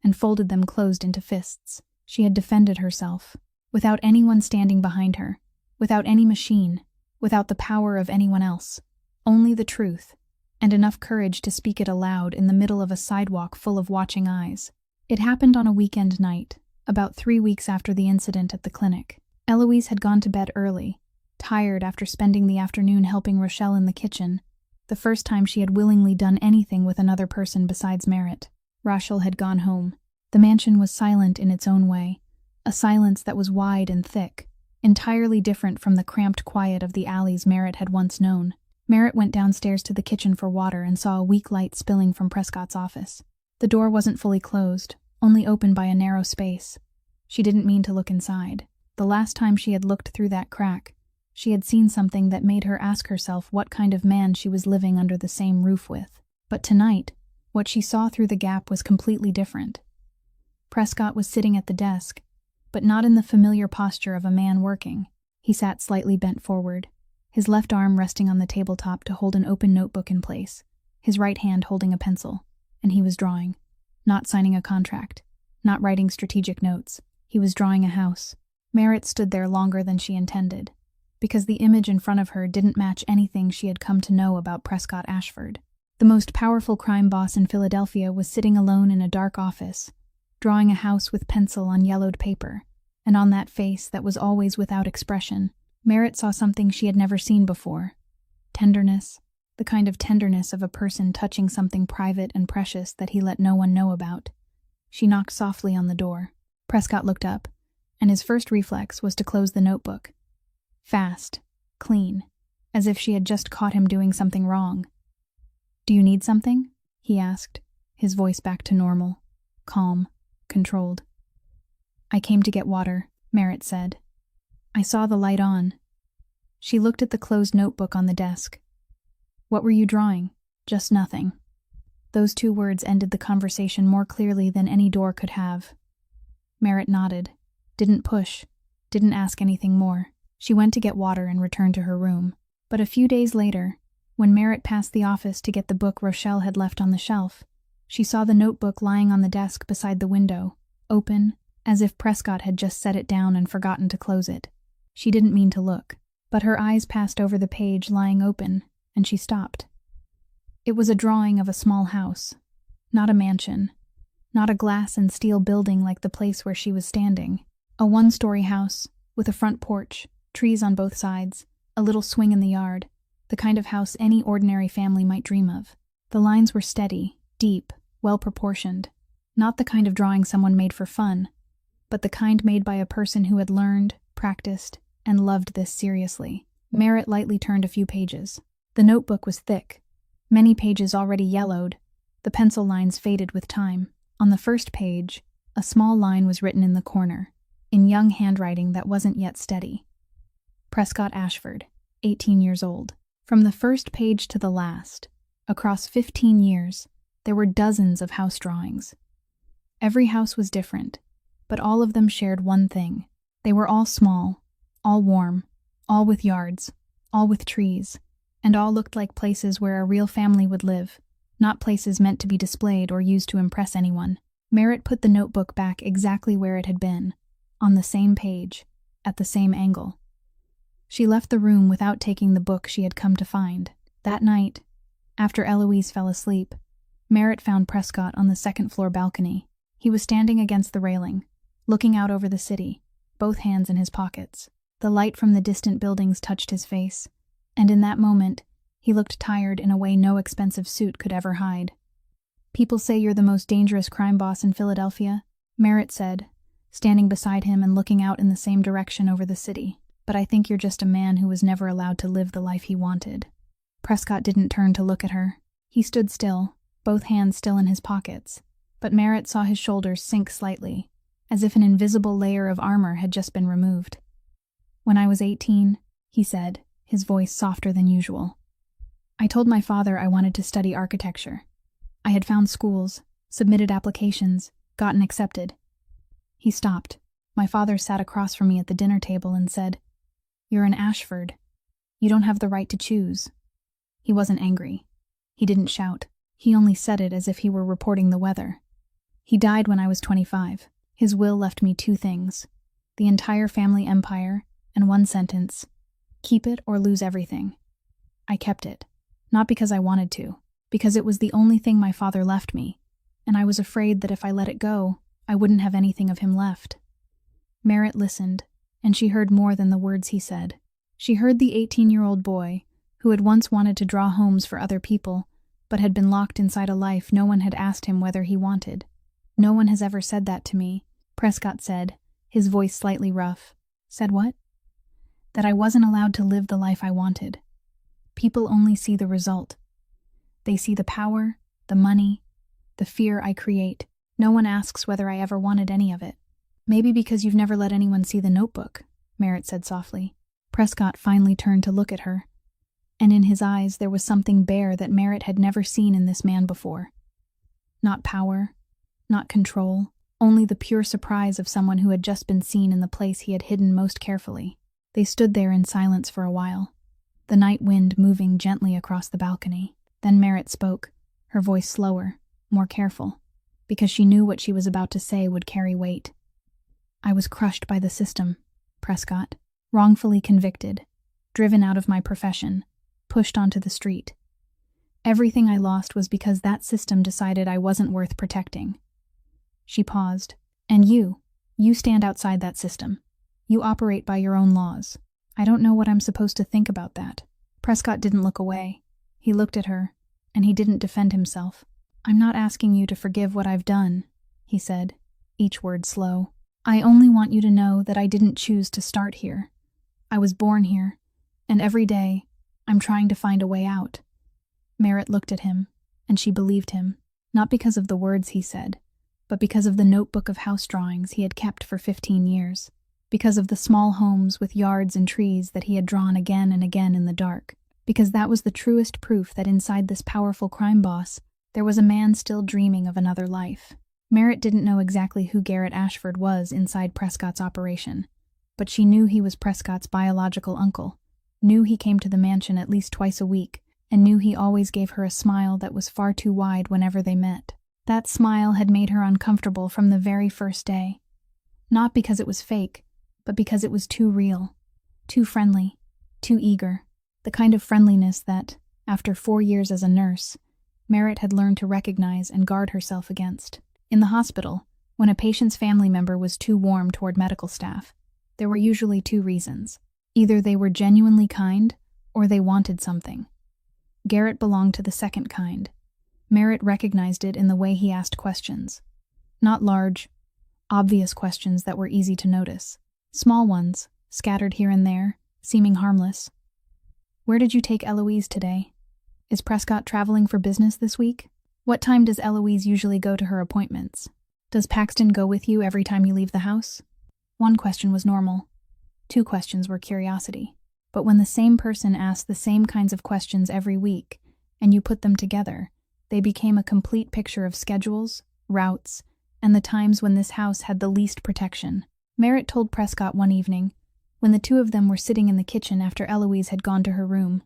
and folded them closed into fists. She had defended herself, without anyone standing behind her, without any machine, without the power of anyone else. Only the truth, and enough courage to speak it aloud in the middle of a sidewalk full of watching eyes. It happened on a weekend night, about 3 weeks after the incident at the clinic. Eloise had gone to bed early, tired after spending the afternoon helping Rochelle in the kitchen, the first time she had willingly done anything with another person besides Merritt. Rachel had gone home. The mansion was silent in its own way, a silence that was wide and thick, entirely different from the cramped quiet of the alleys Merritt had once known. Merritt went downstairs to the kitchen for water and saw a weak light spilling from Prescott's office. The door wasn't fully closed, only open by a narrow space. She didn't mean to look inside. The last time she had looked through that crack, she had seen something that made her ask herself what kind of man she was living under the same roof with. But tonight, what she saw through the gap was completely different. Prescott was sitting at the desk, but not in the familiar posture of a man working. He sat slightly bent forward, his left arm resting on the tabletop to hold an open notebook in place, his right hand holding a pencil, and he was drawing. Not signing a contract, not writing strategic notes. He was drawing a house. Merritt stood there longer than she intended, because the image in front of her didn't match anything she had come to know about Prescott Ashford. The most powerful crime boss in Philadelphia was sitting alone in a dark office, drawing a house with pencil on yellowed paper, and on that face that was always without expression, Merritt saw something she had never seen before. Tenderness, the kind of tenderness of a person touching something private and precious that he let no one know about. She knocked softly on the door. Prescott looked up, and his first reflex was to close the notebook. Fast, clean, as if she had just caught him doing something wrong. "Do you need something?" he asked, his voice back to normal, calm, controlled. "I came to get water," Merritt said. "I saw the light on." She looked at the closed notebook on the desk. "What were you drawing?" "Just nothing." Those 2 words ended the conversation more clearly than any door could have. Merritt nodded, didn't push, didn't ask anything more. She went to get water and returned to her room. But a few days later, when Merritt passed the office to get the book Rochelle had left on the shelf, she saw the notebook lying on the desk beside the window, open, as if Prescott had just set it down and forgotten to close it. She didn't mean to look, but her eyes passed over the page lying open, and she stopped. It was a drawing of a small house, not a mansion, Not a glass and steel building like the place where she was standing. A one-story house, with a front porch, trees on both sides, a little swing in the yard, the kind of house any ordinary family might dream of. The lines were steady, deep, well-proportioned. Not the kind of drawing someone made for fun, but the kind made by a person who had learned, practiced, and loved this seriously. Merritt lightly turned a few pages. The notebook was thick, many pages already yellowed, the pencil lines faded with time. On the first page, a small line was written in the corner, in young handwriting that wasn't yet steady. Prescott Ashford, 18 years old. From the first page to the last, across 15 years, there were dozens of house drawings. Every house was different, but all of them shared one thing. They were all small, all warm, all with yards, all with trees, and all looked like places where a real family would live, not places meant to be displayed or used to impress anyone. Merritt put the notebook back exactly where it had been, on the same page, at the same angle. She left the room without taking the book she had come to find. That night, after Eloise fell asleep, Merritt found Prescott on the second-floor balcony. He was standing against the railing, looking out over the city, both hands in his pockets. The light from the distant buildings touched his face, and in that moment, he looked tired in a way no expensive suit could ever hide. "People say you're the most dangerous crime boss in Philadelphia," Merritt said, standing beside him and looking out in the same direction over the city. "But I think you're just a man who was never allowed to live the life he wanted." Prescott didn't turn to look at her. He stood still, both hands still in his pockets, but Merritt saw his shoulders sink slightly, as if an invisible layer of armor had just been removed. "When I was 18, he said, his voice softer than usual, "I told my father I wanted to study architecture. I had found schools, submitted applications, gotten accepted." He stopped. My father sat across from me at the dinner table and said, "You're an Ashford. You don't have the right to choose." He wasn't angry. He didn't shout. He only said it as if he were reporting the weather. He died when I was 25. His will left me two things: the entire family empire, and one sentence: keep it or lose everything. I kept it, not because I wanted to, because it was the only thing my father left me, and I was afraid that if I let it go, I wouldn't have anything of him left. Merritt listened, and she heard more than the words he said. She heard the 18-year-old boy, who had once wanted to draw homes for other people, but had been locked inside a life no one had asked him whether he wanted. "No one has ever said that to me," Prescott said, his voice slightly rough. "Said what?" "That I wasn't allowed to live the life I wanted. People only see the result. They see the power, the money, the fear I create. No one asks whether I ever wanted any of it." "Maybe because you've never let anyone see the notebook," Merritt said softly. Prescott finally turned to look at her, and in his eyes there was something bare that Merritt had never seen in this man before. Not power, not control, only the pure surprise of someone who had just been seen in the place he had hidden most carefully. They stood there in silence for a while, the night wind moving gently across the balcony. Then Merritt spoke, her voice slower, more careful, because she knew what she was about to say would carry weight. "I was crushed by the system, Prescott, wrongfully convicted, driven out of my profession, pushed onto the street. Everything I lost was because that system decided I wasn't worth protecting." She paused. "And you stand outside that system. You operate by your own laws. I don't know what I'm supposed to think about that." Prescott didn't look away. He looked at her, and he didn't defend himself. "I'm not asking you to forgive what I've done," he said, each word slow. "I only want you to know that I didn't choose to start here. I was born here, and every day, I'm trying to find a way out." Merritt looked at him, and she believed him, not because of the words he said, but because of the notebook of house drawings he had kept for 15 years, because of the small homes with yards and trees that he had drawn again and again in the dark, because that was the truest proof that inside this powerful crime boss, there was a man still dreaming of another life. Merritt didn't know exactly who Garrett Ashford was inside Prescott's operation, but she knew he was Prescott's biological uncle, knew he came to the mansion at least twice a week, and knew he always gave her a smile that was far too wide whenever they met. That smile had made her uncomfortable from the very first day. Not because it was fake, but because it was too real, too friendly, too eager, the kind of friendliness that, after 4 years as a nurse, Merritt had learned to recognize and guard herself against. In the hospital, when a patient's family member was too warm toward medical staff, there were usually two reasons. Either they were genuinely kind, or they wanted something. Garrett belonged to the second kind. Merritt recognized it in the way he asked questions. Not large, obvious questions that were easy to notice. Small ones, scattered here and there, seeming harmless. Where did you take Eloise today? Is Prescott traveling for business this week? What time does Eloise usually go to her appointments? Does Paxton go with you every time you leave the house? One question was normal. Two questions were curiosity. But when the same person asked the same kinds of questions every week, and you put them together, they became a complete picture of schedules, routes, and the times when this house had the least protection. Merritt told Prescott one evening, when the two of them were sitting in the kitchen after Eloise had gone to her room.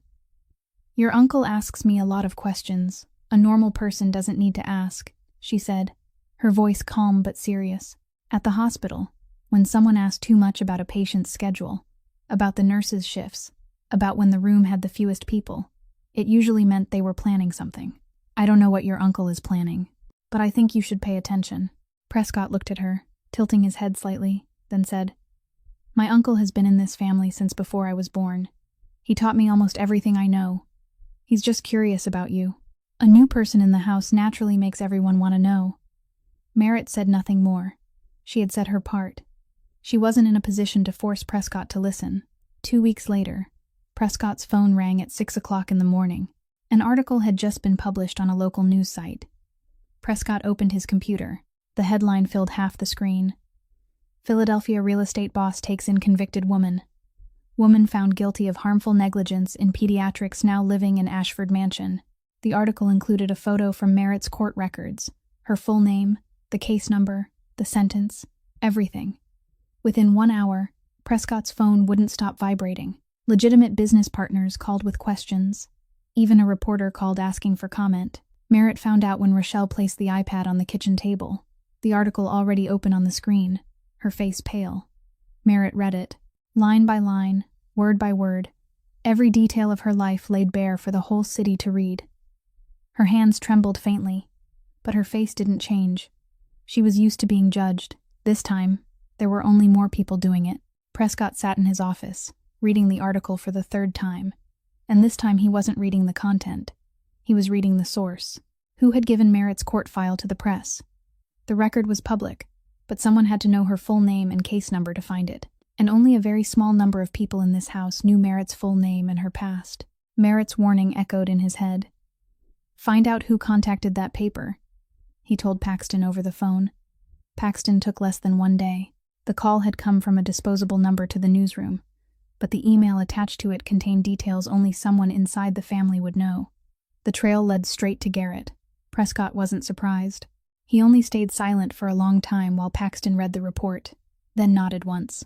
"Your uncle asks me a lot of questions. A normal person doesn't need to ask," she said, her voice calm but serious. At the hospital, when someone asked too much about a patient's schedule, about the nurses' shifts, about when the room had the fewest people, it usually meant they were planning something. "I don't know what your uncle is planning, but I think you should pay attention." Prescott looked at her, tilting his head slightly, then said, "My uncle has been in this family since before I was born. He taught me almost everything I know. He's just curious about you. A new person in the house naturally makes everyone want to know." Merritt said nothing more. She had said her part. She wasn't in a position to force Prescott to listen. 2 weeks later, Prescott's phone rang at 6 o'clock in the morning. An article had just been published on a local news site. Prescott opened his computer. The headline filled half the screen. "Philadelphia real estate boss takes in convicted woman. Woman found guilty of harmful negligence in pediatrics now living in Ashford Mansion." The article included a photo from Merritt's court records, her full name, the case number, the sentence, everything. Within 1 hour, Prescott's phone wouldn't stop vibrating. Legitimate business partners called with questions. Even a reporter called asking for comment. Merritt found out when Rochelle placed the iPad on the kitchen table. The article already open on the screen, her face pale. Merritt read it, line by line, word by word, every detail of her life laid bare for the whole city to read. Her hands trembled faintly, but her face didn't change. She was used to being judged. This time, there were only more people doing it. Prescott sat in his office, reading the article for the third time. And this time he wasn't reading the content. He was reading the source. Who had given Merritt's court file to the press? The record was public, but someone had to know her full name and case number to find it. And only a very small number of people in this house knew Merritt's full name and her past. Merritt's warning echoed in his head. "Find out who contacted that paper," he told Paxton over the phone. Paxton took less than 1 day. The call had come from a disposable number to the newsroom, but the email attached to it contained details only someone inside the family would know. The trail led straight to Garrett. Prescott wasn't surprised. He only stayed silent for a long time while Paxton read the report, then nodded once.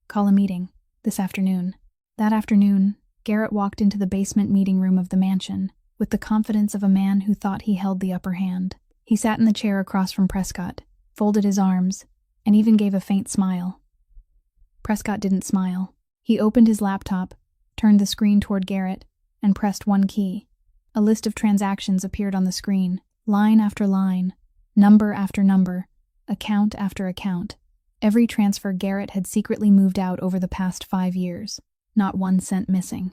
"Call a meeting. This afternoon." That afternoon, Garrett walked into the basement meeting room of the mansion, with the confidence of a man who thought he held the upper hand. He sat in the chair across from Prescott, folded his arms, and even gave a faint smile. Prescott didn't smile. He opened his laptop, turned the screen toward Garrett, and pressed one key. A list of transactions appeared on the screen, line after line, number after number, account after account. Every transfer Garrett had secretly moved out over the past 5 years, not 1 cent missing.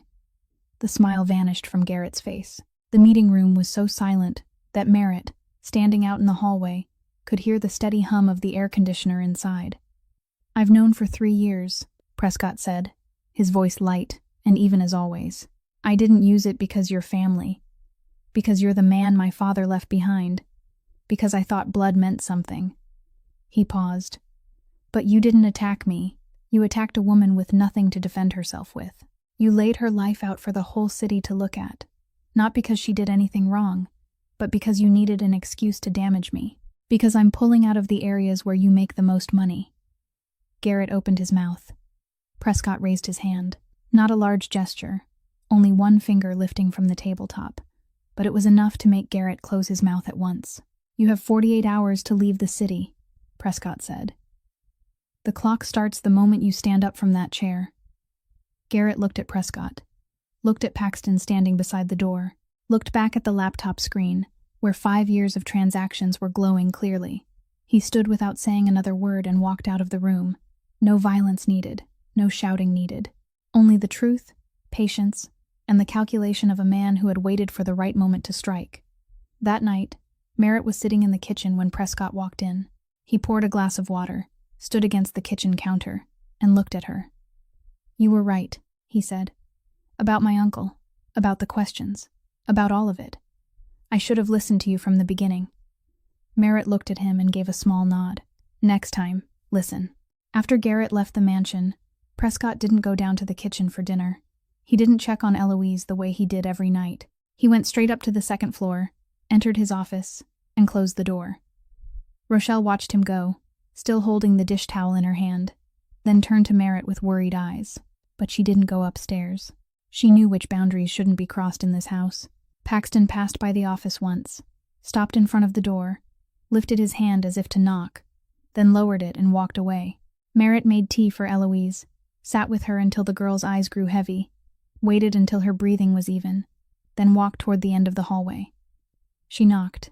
The smile vanished from Garrett's face. The meeting room was so silent that Merritt, standing out in the hallway, could hear the steady hum of the air conditioner inside. "I've known for 3 years," Prescott said, his voice light and even as always. "I didn't use it because you're family, because you're the man my father left behind, because I thought blood meant something." He paused. "But you didn't attack me. You attacked a woman with nothing to defend herself with. You laid her life out for the whole city to look at, not because she did anything wrong, but because you needed an excuse to damage me, because I'm pulling out of the areas where you make the most money." Garrett opened his mouth. Prescott raised his hand. Not a large gesture, only one finger lifting from the tabletop, but it was enough to make Garrett close his mouth at once. "You have 48 hours to leave the city," Prescott said. "The clock starts the moment you stand up from that chair." Garrett looked at Prescott, looked at Paxton standing beside the door, looked back at the laptop screen, where 5 years of transactions were glowing clearly. He stood without saying another word and walked out of the room. No violence needed, no shouting needed. Only the truth, patience, and the calculation of a man who had waited for the right moment to strike. That night, Merritt was sitting in the kitchen when Prescott walked in. He poured a glass of water, stood against the kitchen counter, and looked at her. "You were right," he said. "About my uncle, about the questions, about all of it. I should have listened to you from the beginning." Merritt looked at him and gave a small nod. "Next time, listen." After Garrett left the mansion, Prescott didn't go down to the kitchen for dinner. He didn't check on Eloise the way he did every night. He went straight up to the second floor, entered his office, and closed the door. Rochelle watched him go, still holding the dish towel in her hand, then turned to Merritt with worried eyes. But she didn't go upstairs. She knew which boundaries shouldn't be crossed in this house. Paxton passed by the office once, stopped in front of the door, lifted his hand as if to knock, then lowered it and walked away. Merritt made tea for Eloise, sat with her until the girl's eyes grew heavy, waited until her breathing was even, then walked toward the end of the hallway. She knocked.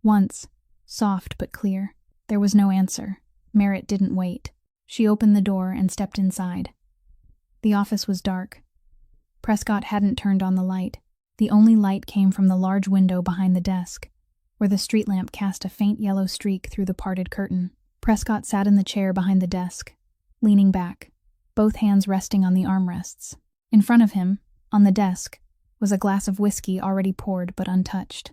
Once, soft but clear. There was no answer. Merritt didn't wait. She opened the door and stepped inside. The office was dark. Prescott hadn't turned on the light. The only light came from the large window behind the desk, where the street lamp cast a faint yellow streak through the parted curtain. Prescott sat in the chair behind the desk, leaning back, both hands resting on the armrests. In front of him, on the desk, was a glass of whiskey already poured but untouched.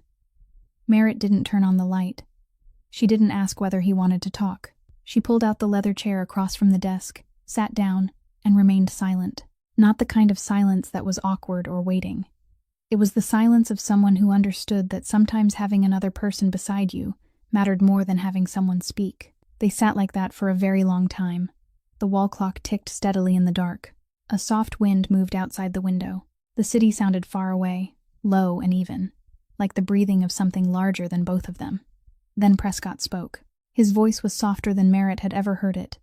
Merritt didn't turn on the light. She didn't ask whether he wanted to talk. She pulled out the leather chair across from the desk, sat down, and remained silent. Not the kind of silence that was awkward or waiting. It was the silence of someone who understood that sometimes having another person beside you mattered more than having someone speak. They sat like that for a very long time. The wall clock ticked steadily in the dark. A soft wind moved outside the window. The city sounded far away, low and even, like the breathing of something larger than both of them. Then Prescott spoke. His voice was softer than Merritt had ever heard it.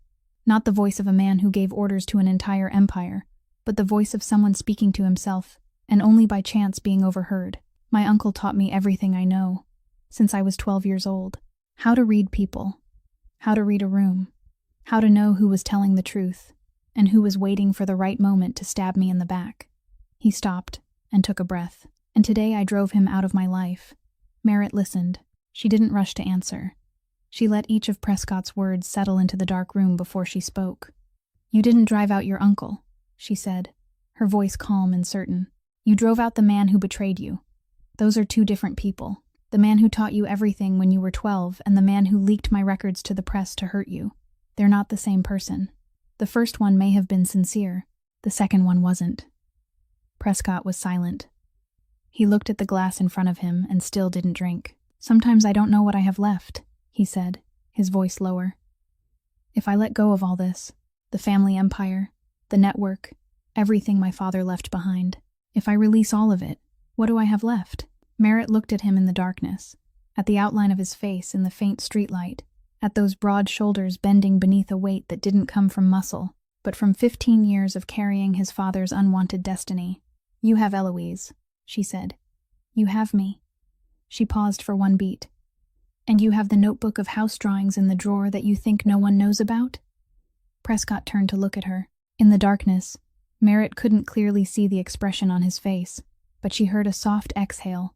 Not the voice of a man who gave orders to an entire empire, but the voice of someone speaking to himself, and only by chance being overheard. "My uncle taught me everything I know, since I was 12 years old. How to read people, how to read a room, how to know who was telling the truth, and who was waiting for the right moment to stab me in the back." He stopped and took a breath. "And today I drove him out of my life." Merritt listened. She didn't rush to answer. She let each of Prescott's words settle into the dark room before she spoke. "You didn't drive out your uncle," she said, her voice calm and certain. "You drove out the man who betrayed you. Those are two different people. The man who taught you everything when you were 12 and the man who leaked my records to the press to hurt you. They're not the same person. The first one may have been sincere. The second one wasn't." Prescott was silent. He looked at the glass in front of him and still didn't drink. "Sometimes I don't know what I have left," he said, his voice lower. "If I let go of all this, the family empire, the network, everything my father left behind, if I release all of it, what do I have left?" Merritt looked at him in the darkness, at the outline of his face in the faint streetlight, at those broad shoulders bending beneath a weight that didn't come from muscle, but from 15 years of carrying his father's unwanted destiny. "You have Eloise," she said. "You have me." She paused for one beat. "And you have the notebook of house drawings in the drawer that you think no one knows about?" Prescott turned to look at her. In the darkness, Merritt couldn't clearly see the expression on his face, but she heard a soft exhale,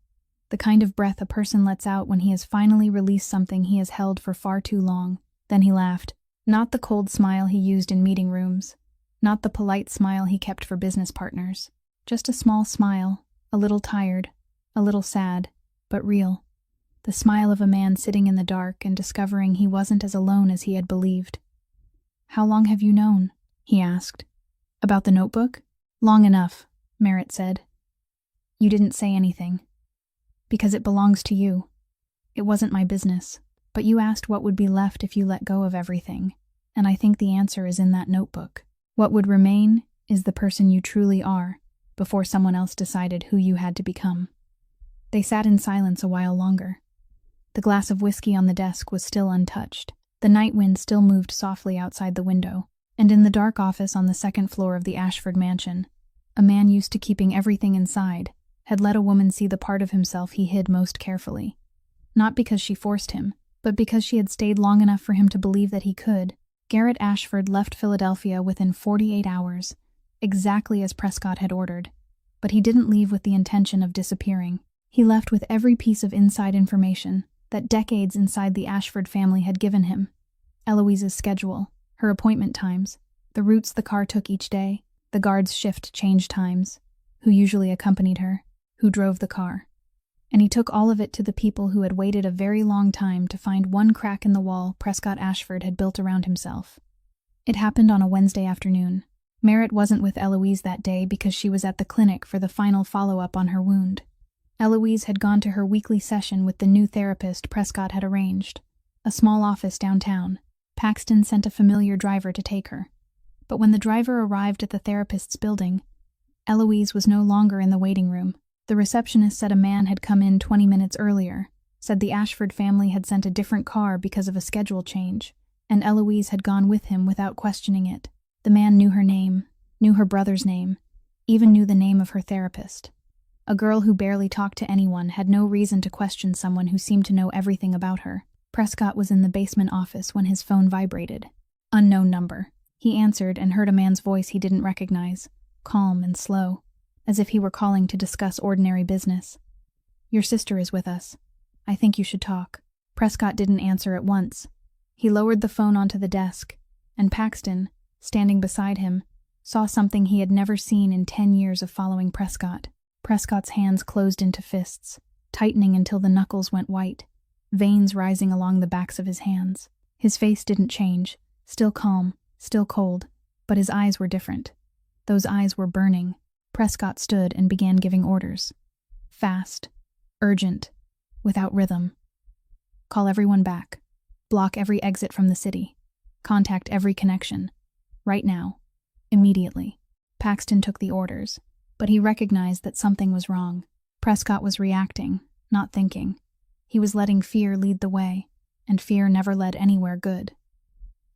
the kind of breath a person lets out when he has finally released something he has held for far too long. Then he laughed. Not the cold smile he used in meeting rooms, not the polite smile he kept for business partners. Just a small smile, a little tired, a little sad, but real. The smile of a man sitting in the dark and discovering he wasn't as alone as he had believed. "How long have you known?" he asked. "About the notebook?" "Long enough," Merritt said. "You didn't say anything. Because it belongs to you. It wasn't my business. But you asked what would be left if you let go of everything, and I think the answer is in that notebook. What would remain is the person you truly are, before someone else decided who you had to become." They sat in silence a while longer. The glass of whiskey on the desk was still untouched. The night wind still moved softly outside the window, and in the dark office on the second floor of the Ashford mansion, a man used to keeping everything inside had let a woman see the part of himself he hid most carefully. Not because she forced him, But because she had stayed long enough for him to believe that he could, Garrett Ashford left Philadelphia within 48 hours, exactly as Prescott had ordered. But he didn't leave with the intention of disappearing. He left with every piece of inside information that decades inside the Ashford family had given him. Eloise's schedule, her appointment times, the routes the car took each day, the guard's shift change times, who usually accompanied her, who drove the car. And he took all of it to the people who had waited a very long time to find one crack in the wall Prescott Ashford had built around himself. It happened on a Wednesday afternoon. Merritt wasn't with Eloise that day because she was at the clinic for the final follow-up on her wound. Eloise had gone to her weekly session with the new therapist Prescott had arranged, a small office downtown. Paxton sent a familiar driver to take her. But when the driver arrived at the therapist's building, Eloise was no longer in the waiting room. The receptionist said a man had come in 20 minutes earlier, said the Ashford family had sent a different car because of a schedule change, and Eloise had gone with him without questioning it. The man knew her name, knew her brother's name, even knew the name of her therapist. A girl who barely talked to anyone had no reason to question someone who seemed to know everything about her. Prescott was in the basement office when his phone vibrated. Unknown number. He answered and heard a man's voice he didn't recognize, calm and slow, as if he were calling to discuss ordinary business. "Your sister is with us. I think you should talk." Prescott didn't answer at once. He lowered the phone onto the desk, and Paxton, standing beside him, saw something he had never seen in 10 years of following Prescott. Prescott's hands closed into fists, tightening until the knuckles went white, veins rising along the backs of his hands. His face didn't change, still calm, still cold, but his eyes were different. Those eyes were burning. Prescott stood and began giving orders. Fast, urgent, without rhythm. Call everyone back. Block every exit from the city. Contact every connection. Right now. Immediately. Paxton took the orders, but he recognized that something was wrong. Prescott was reacting, not thinking. He was letting fear lead the way, and fear never led anywhere good.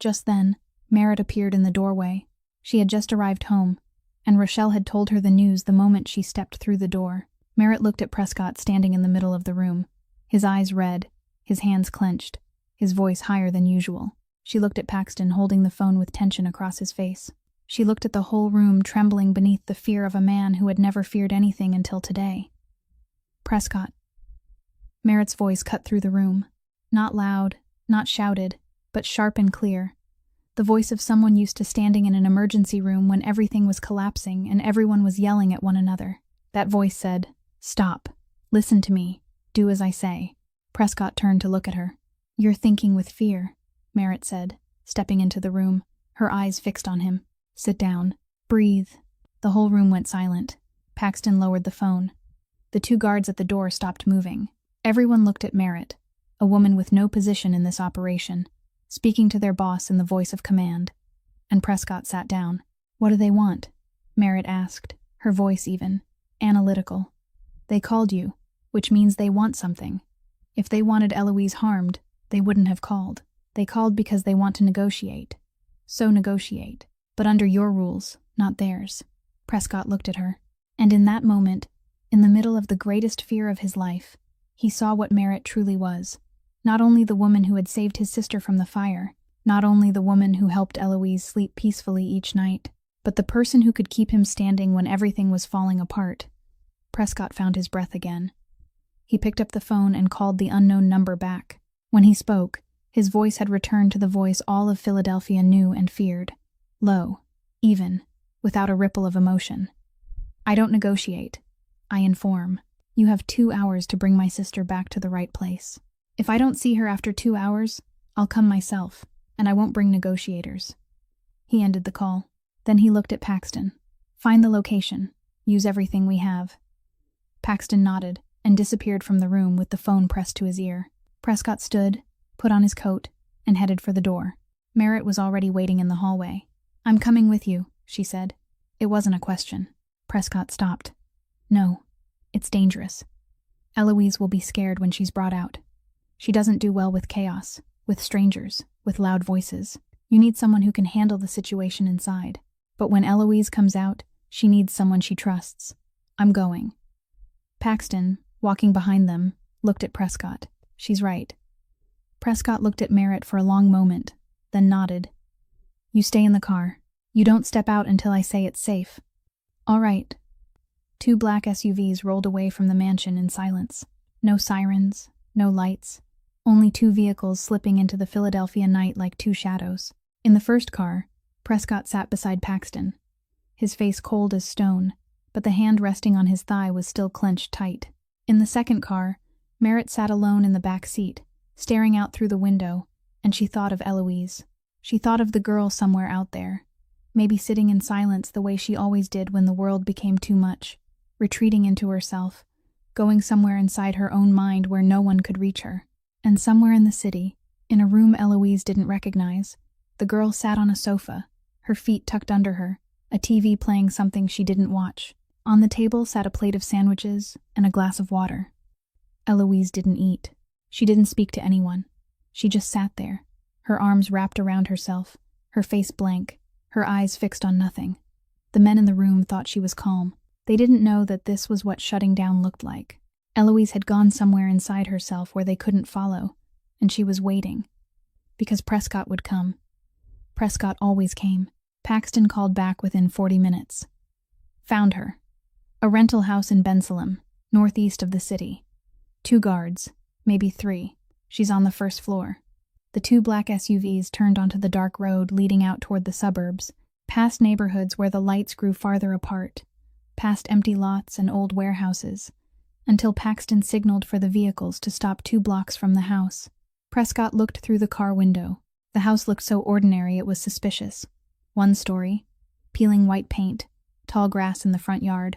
Just then, Merritt appeared in the doorway. She had just arrived home, and Rochelle had told her the news the moment she stepped through the door. Merritt looked at Prescott standing in the middle of the room, his eyes red, his hands clenched, his voice higher than usual. She looked at Paxton holding the phone with tension across his face. She looked at the whole room trembling beneath the fear of a man who had never feared anything until today. Prescott. Merritt's voice cut through the room. Not loud, not shouted, but sharp and clear. The voice of someone used to standing in an emergency room when everything was collapsing and everyone was yelling at one another. That voice said, "Stop. Listen to me. Do as I say." Prescott turned to look at her. "You're thinking with fear," Merritt said, stepping into the room, her eyes fixed on him. "Sit down. Breathe." The whole room went silent. Paxton lowered the phone. The two guards at the door stopped moving. Everyone looked at Merritt, a woman with no position in this operation, speaking to their boss in the voice of command. And Prescott sat down. "What do they want?" Merritt asked, her voice even, analytical. "They called you, which means they want something. If they wanted Eloise harmed, they wouldn't have called. They called because they want to negotiate. So negotiate. But under your rules, not theirs." Prescott looked at her, and in that moment, in the middle of the greatest fear of his life, he saw what Merritt truly was. Not only the woman who had saved his sister from the fire, not only the woman who helped Eloise sleep peacefully each night, but the person who could keep him standing when everything was falling apart. Prescott found his breath again. He picked up the phone and called the unknown number back. When he spoke, his voice had returned to the voice all of Philadelphia knew and feared. Low, even, without a ripple of emotion. "I don't negotiate. I inform. You have 2 hours to bring my sister back to the right place. If I don't see her after 2 hours, I'll come myself, and I won't bring negotiators." He ended the call. Then he looked at Paxton. "Find the location. Use everything we have." Paxton nodded and disappeared from the room with the phone pressed to his ear. Prescott stood, put on his coat, and headed for the door. Merritt was already waiting in the hallway. "I'm coming with you," she said. It wasn't a question. Prescott stopped. "No, it's dangerous. Eloise will be scared when she's brought out. She doesn't do well with chaos, with strangers, with loud voices. You need someone who can handle the situation inside. But when Eloise comes out, she needs someone she trusts. I'm going." Paxton, walking behind them, looked at Prescott. "She's right. Prescott looked at Merritt for a long moment, then nodded. You stay in the car. You don't step out until I say it's safe. All right. 2 black SUVs rolled away from the mansion in silence. No sirens, no lights, only 2 vehicles slipping into the Philadelphia night like 2 shadows. In the first car, Prescott sat beside Paxton, his face cold as stone, but the hand resting on his thigh was still clenched tight. In the second car, Merritt sat alone in the back seat, staring out through the window, and she thought of Eloise. She thought of the girl somewhere out there, maybe sitting in silence the way she always did when the world became too much, retreating into herself, going somewhere inside her own mind where no one could reach her. And somewhere in the city, in a room Eloise didn't recognize, the girl sat on a sofa, her feet tucked under her, a TV playing something she didn't watch. On the table sat a plate of sandwiches and a glass of water. Eloise didn't eat. She didn't speak to anyone. She just sat there, her arms wrapped around herself, her face blank, her eyes fixed on nothing. The men in the room thought she was calm. They didn't know that this was what shutting down looked like. Eloise had gone somewhere inside herself where they couldn't follow, and she was waiting. Because Prescott would come. Prescott always came. Paxton called back within 40 minutes. Found her. A rental house in Bensalem, northeast of the city. 2 guards, maybe 3. She's on the first floor. The 2 black SUVs turned onto the dark road leading out toward the suburbs, past neighborhoods where the lights grew farther apart, past empty lots and old warehouses, until Paxton signaled for the vehicles to stop 2 blocks from the house. Prescott looked through the car window. The house looked so ordinary it was suspicious. 1 story, peeling white paint, tall grass in the front yard,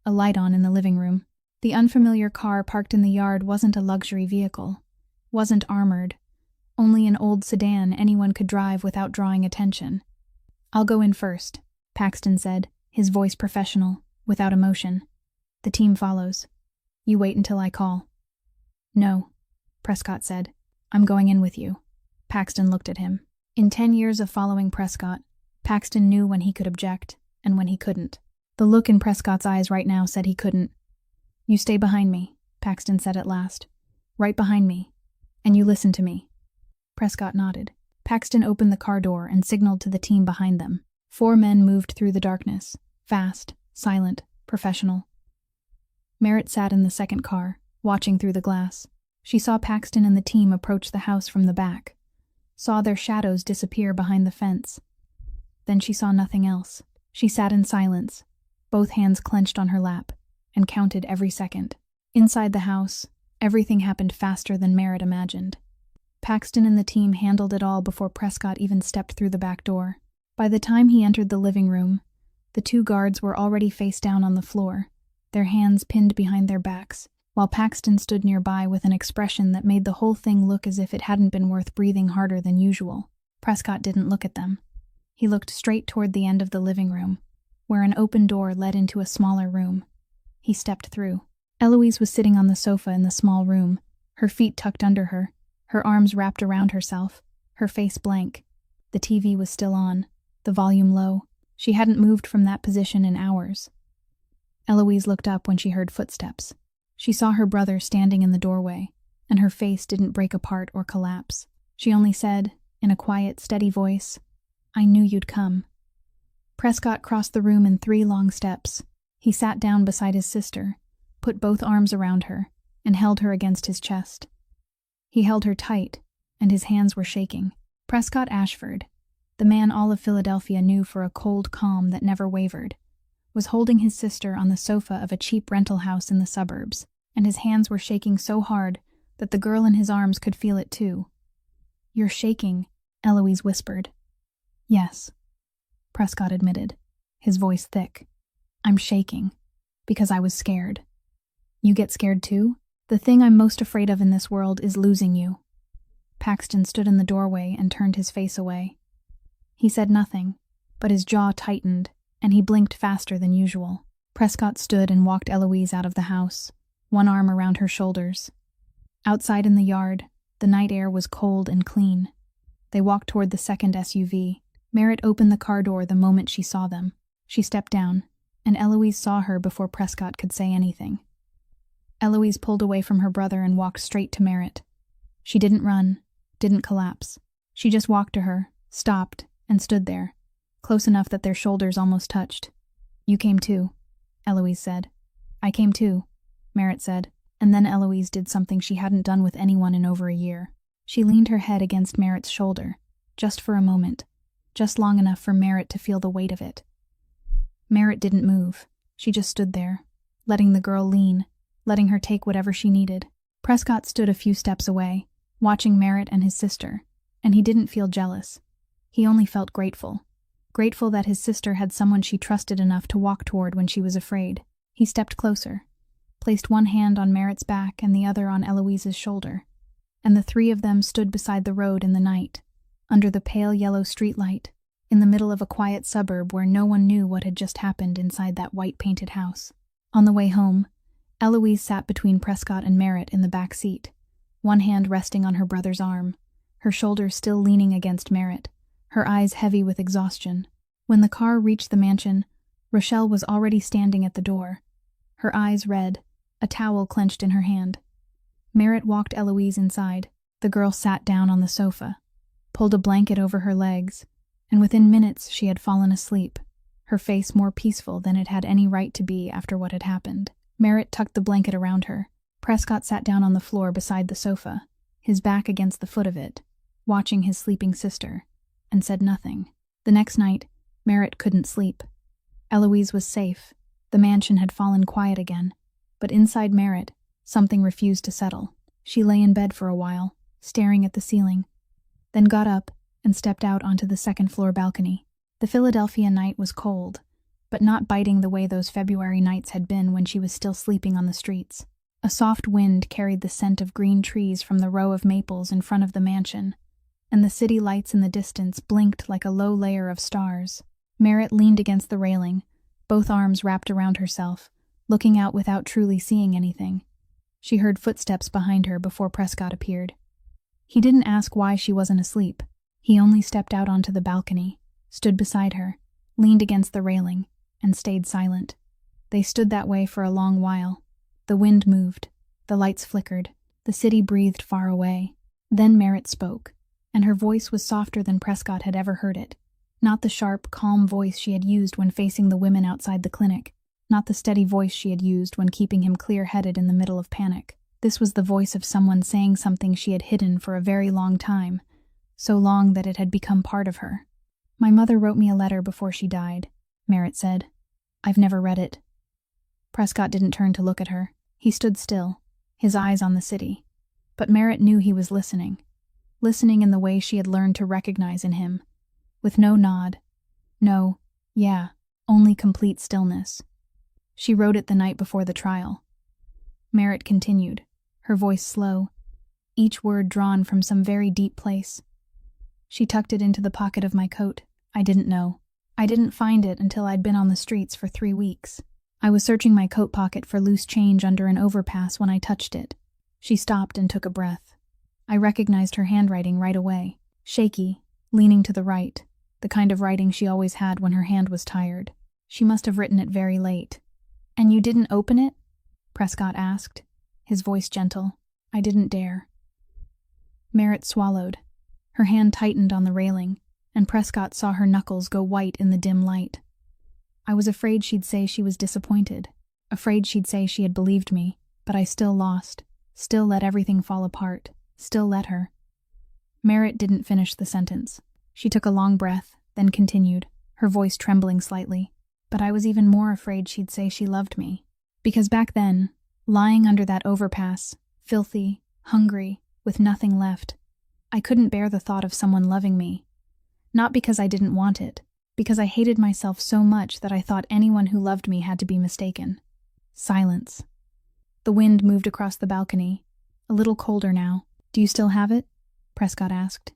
a light on in the living room. The unfamiliar car parked in the yard wasn't a luxury vehicle, wasn't armored, only an old sedan anyone could drive without drawing attention. I'll go in first, Paxton said, his voice professional, without emotion. The team follows. You wait until I call. No, Prescott said. I'm going in with you. Paxton looked at him. In 10 years of following Prescott, Paxton knew when he could object and when he couldn't. The look in Prescott's eyes right now said he couldn't. You stay behind me, Paxton said at last. Right behind me. And you listen to me. Prescott nodded. Paxton opened the car door and signaled to the team behind them. 4 men moved through the darkness, fast, silent, professional. Merritt sat in the second car, watching through the glass. She saw Paxton and the team approach the house from the back, saw their shadows disappear behind the fence. Then she saw nothing else. She sat in silence, both hands clenched on her lap, and counted every second. Inside the house, everything happened faster than Merritt imagined. Paxton and the team handled it all before Prescott even stepped through the back door. By the time he entered the living room, the 2 guards were already face down on the floor, their hands pinned behind their backs, while Paxton stood nearby with an expression that made the whole thing look as if it hadn't been worth breathing harder than usual. Prescott didn't look at them. He looked straight toward the end of the living room, where an open door led into a smaller room. He stepped through. Eloise was sitting on the sofa in the small room, her feet tucked under her, her arms wrapped around herself, her face blank. The TV was still on, the volume low. She hadn't moved from that position in hours. Eloise looked up when she heard footsteps. She saw her brother standing in the doorway, and her face didn't break apart or collapse. She only said, in a quiet, steady voice, I knew you'd come. Prescott crossed the room in 3 long steps. He sat down beside his sister, put both arms around her, and held her against his chest. He held her tight, and his hands were shaking. Prescott Ashford, the man all of Philadelphia knew for a cold calm that never wavered, was holding his sister on the sofa of a cheap rental house in the suburbs, and his hands were shaking so hard that the girl in his arms could feel it too. You're shaking, Eloise whispered. Yes, Prescott admitted, his voice thick. I'm shaking, because I was scared. You get scared too? The thing I'm most afraid of in this world is losing you. Paxton stood in the doorway and turned his face away. He said nothing, but his jaw tightened, and he blinked faster than usual. Prescott stood and walked Eloise out of the house, one arm around her shoulders. Outside in the yard, the night air was cold and clean. They walked toward the second SUV. Merritt opened the car door the moment she saw them. She stepped down, and Eloise saw her before Prescott could say anything. Eloise pulled away from her brother and walked straight to Merritt. She didn't run. didn't collapse. She just walked to her, stopped, and stood there, close enough that their shoulders almost touched. "You came too," Eloise said. "I came too," Merritt said, and then Eloise did something she hadn't done with anyone in over a year. She leaned her head against Merritt's shoulder, just for a moment, just long enough for Merritt to feel the weight of it. Merritt didn't move. She just stood there, letting the girl lean, letting her take whatever she needed. Prescott stood a few steps away, watching Merritt and his sister, and he didn't feel jealous. He only felt grateful. Grateful that his sister had someone she trusted enough to walk toward when she was afraid. He stepped closer, placed one hand on Merritt's back and the other on Eloise's shoulder, and the three of them stood beside the road in the night, under the pale yellow streetlight, in the middle of a quiet suburb where no one knew what had just happened inside that white-painted house. On the way home, Eloise sat between Prescott and Merritt in the back seat, one hand resting on her brother's arm, her shoulder still leaning against Merritt, her eyes heavy with exhaustion. When the car reached the mansion, Rochelle was already standing at the door, her eyes red, a towel clenched in her hand. Merritt walked Eloise inside. The girl sat down on the sofa, pulled a blanket over her legs, and within minutes she had fallen asleep, her face more peaceful than it had any right to be after what had happened. Merritt tucked the blanket around her. Prescott sat down on the floor beside the sofa, his back against the foot of it, watching his sleeping sister, and said nothing. The next night, Merritt couldn't sleep. Eloise was safe. The mansion had fallen quiet again, but inside Merritt, something refused to settle. She lay in bed for a while, staring at the ceiling, then got up and stepped out onto the second-floor balcony. The Philadelphia night was cold, but not biting the way those February nights had been when she was still sleeping on the streets. A soft wind carried the scent of green trees from the row of maples in front of the mansion, and the city lights in the distance blinked like a low layer of stars. Merritt leaned against the railing, both arms wrapped around herself, looking out without truly seeing anything. She heard footsteps behind her before Prescott appeared. He didn't ask why she wasn't asleep. He only stepped out onto the balcony, stood beside her, leaned against the railing, and stayed silent. They stood that way for a long while. The wind moved, the lights flickered, the city breathed far away. Then Merritt spoke, and her voice was softer than Prescott had ever heard it. Not the sharp, calm voice she had used when facing the women outside the clinic, not the steady voice she had used when keeping him clear-headed in the middle of panic. This was the voice of someone saying something she had hidden for a very long time, so long that it had become part of her. "My mother wrote me a letter before she died," Merritt said. "I've never read it." Prescott didn't turn to look at her. He stood still, his eyes on the city. But Merritt knew he was listening in the way she had learned to recognize in him, with no nod, no, yeah, only complete stillness. "She wrote it the night before the trial." Merritt continued, her voice slow, each word drawn from some very deep place. "She tucked it into the pocket of my coat. I didn't know. I didn't find it until I'd been on the streets for 3 weeks. I was searching my coat pocket for loose change under an overpass when I touched it." She stopped and took a breath. I recognized her handwriting right away, shaky, leaning to the right, the kind of writing she always had when her hand was tired. She must have written it very late. "And you didn't open it?" Prescott asked, his voice gentle. "I didn't dare." Merritt swallowed. Her hand tightened on the railing, and Prescott saw her knuckles go white in the dim light. "I was afraid she'd say she was disappointed, afraid she'd say she had believed me, but I still lost, still let everything fall apart, still let her." Merritt didn't finish the sentence. She took a long breath, then continued, her voice trembling slightly. "But I was even more afraid she'd say she loved me. Because back then, lying under that overpass, filthy, hungry, with nothing left, I couldn't bear the thought of someone loving me. Not because I didn't want it, because I hated myself so much that I thought anyone who loved me had to be mistaken." Silence. The wind moved across the balcony, a little colder now. "Do you still have it?" Prescott asked.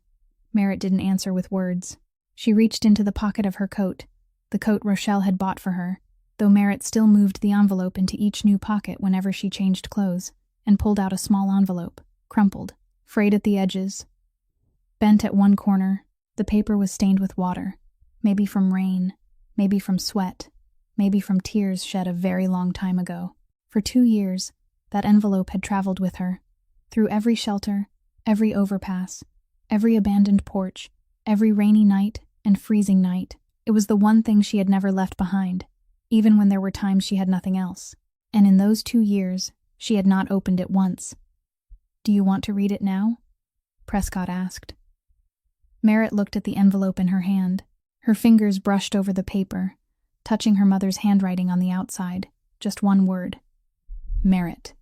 Merritt didn't answer with words. She reached into the pocket of her coat, the coat Rochelle had bought for her, though Merritt still moved the envelope into each new pocket whenever she changed clothes, and pulled out a small envelope, crumpled, frayed at the edges. Bent at one corner, the paper was stained with water, maybe from rain, maybe from sweat, maybe from tears shed a very long time ago. For 2 years, that envelope had traveled with her, through every shelter, every overpass, Every abandoned porch, every rainy night and freezing night. It was the one thing she had never left behind, even when there were times she had nothing else. And in those 2 years, she had not opened it once. "Do you want to read it now?" Prescott asked. Merritt looked at the envelope in her hand. Her fingers brushed over the paper, touching her mother's handwriting on the outside. Just one word. Merritt.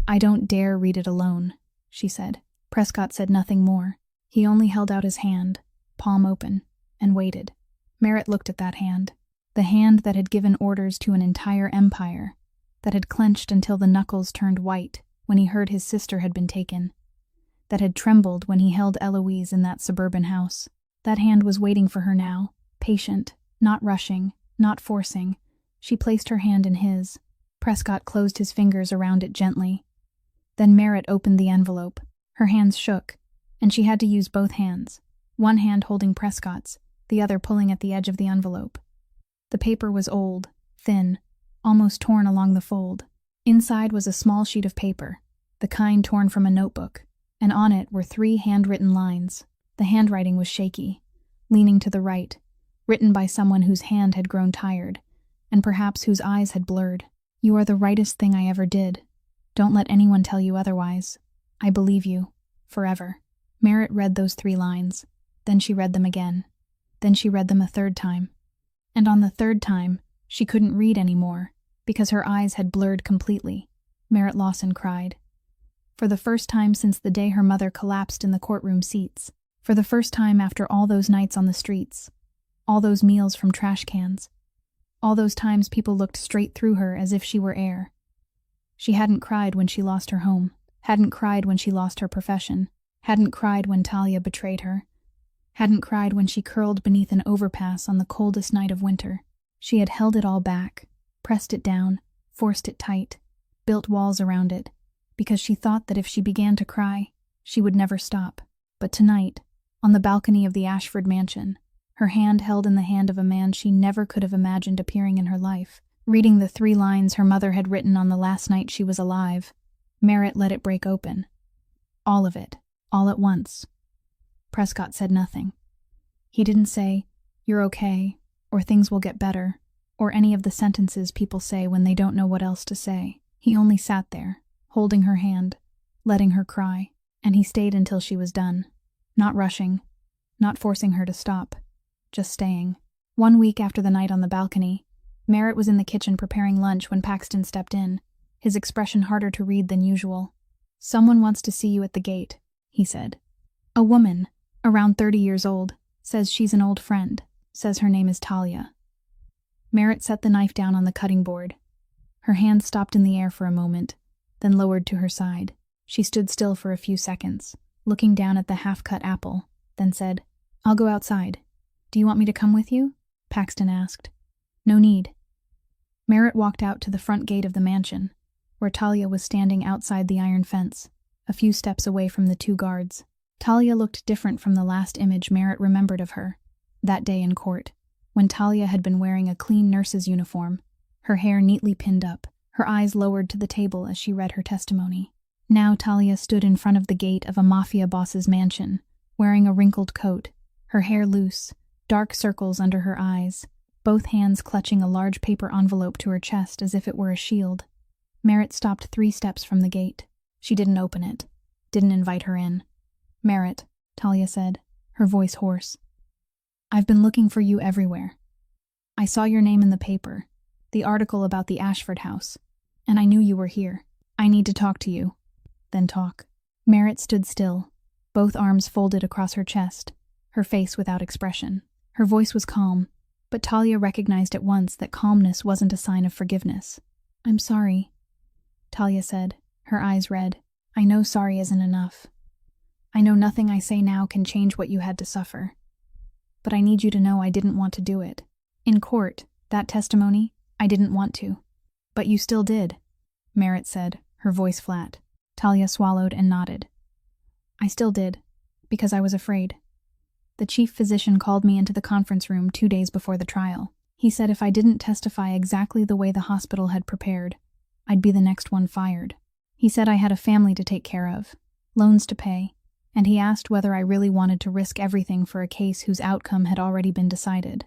"I don't dare read it alone," she said. Prescott said nothing more. He only held out his hand, palm open, and waited. Merritt looked at that hand. The hand that had given orders to an entire empire, that had clenched until the knuckles turned white when he heard his sister had been taken, that had trembled when he held Eloise in that suburban house. That hand was waiting for her now, patient, not rushing, not forcing. She placed her hand in his. Prescott closed his fingers around it gently. Then Merritt opened the envelope. Her hands shook, and she had to use both hands, one hand holding Prescott's, the other pulling at the edge of the envelope. The paper was old, thin, almost torn along the fold. Inside was a small sheet of paper, the kind torn from a notebook, and on it were 3 handwritten lines. The handwriting was shaky, leaning to the right, written by someone whose hand had grown tired, and perhaps whose eyes had blurred. "You are the rightest thing I ever did. Don't let anyone tell you otherwise. I believe you. Forever." Merritt read those 3 lines. Then she read them again. Then she read them a 3rd time. And on the 3rd time, she couldn't read anymore, because her eyes had blurred completely. Merritt Lawson cried. For the first time since the day her mother collapsed in the courtroom seats. For the first time after all those nights on the streets. All those meals from trash cans. All those times people looked straight through her as if she were air. She hadn't cried when she lost her home. Hadn't cried when she lost her profession. Hadn't cried when Talia betrayed her. Hadn't cried when she curled beneath an overpass on the coldest night of winter. She had held it all back, pressed it down, forced it tight, built walls around it, because she thought that if she began to cry, she would never stop. But tonight, on the balcony of the Ashford mansion, her hand held in the hand of a man she never could have imagined appearing in her life, reading the 3 lines her mother had written on the last night she was alive, Merritt let it break open. All of it, all at once. Prescott said nothing. He didn't say, "You're okay," or "Things will get better," or any of the sentences people say when they don't know what else to say. He only sat there, holding her hand, letting her cry, and he stayed until she was done. Not rushing, not forcing her to stop, just staying. 1 week after the night on the balcony, Merritt was in the kitchen preparing lunch when Paxton stepped in, his expression harder to read than usual. "Someone wants to see you at the gate," he said. "A woman, around 30 years old, says she's an old friend, says her name is Talia." Merritt set the knife down on the cutting board. Her hand stopped in the air for a moment, then lowered to her side. She stood still for a few seconds, looking down at the half-cut apple, then said, "I'll go outside. Do you want me to come with you?" Paxton asked. "No need." Merritt walked out to the front gate of the mansion, where Talia was standing outside the iron fence, a few steps away from the 2 guards. Talia looked different from the last image Merritt remembered of her, that day in court, when Talia had been wearing a clean nurse's uniform, her hair neatly pinned up, her eyes lowered to the table as she read her testimony. Now Talia stood in front of the gate of a mafia boss's mansion, wearing a wrinkled coat, her hair loose, dark circles under her eyes, both hands clutching a large paper envelope to her chest as if it were a shield. Merritt stopped 3 steps from the gate. She didn't open it, didn't invite her in. "Merritt," Talia said, her voice hoarse. "I've been looking for you everywhere. I saw your name in the paper, the article about the Ashford house, and I knew you were here. I need to talk to you." "Then talk." Merritt stood still, both arms folded across her chest, her face without expression. Her voice was calm, but Talia recognized at once that calmness wasn't a sign of forgiveness. "I'm sorry," Talia said, her eyes red. "I know sorry isn't enough. I know nothing I say now can change what you had to suffer. But I need you to know I didn't want to do it. In court, that testimony, I didn't want to. But you still did," Merritt said, her voice flat. Talia swallowed and nodded. "I still did, because I was afraid. The chief physician called me into the conference room 2 days before the trial. He said if I didn't testify exactly the way the hospital had prepared, I'd be the next one fired. He said I had a family to take care of, loans to pay, and he asked whether I really wanted to risk everything for a case whose outcome had already been decided.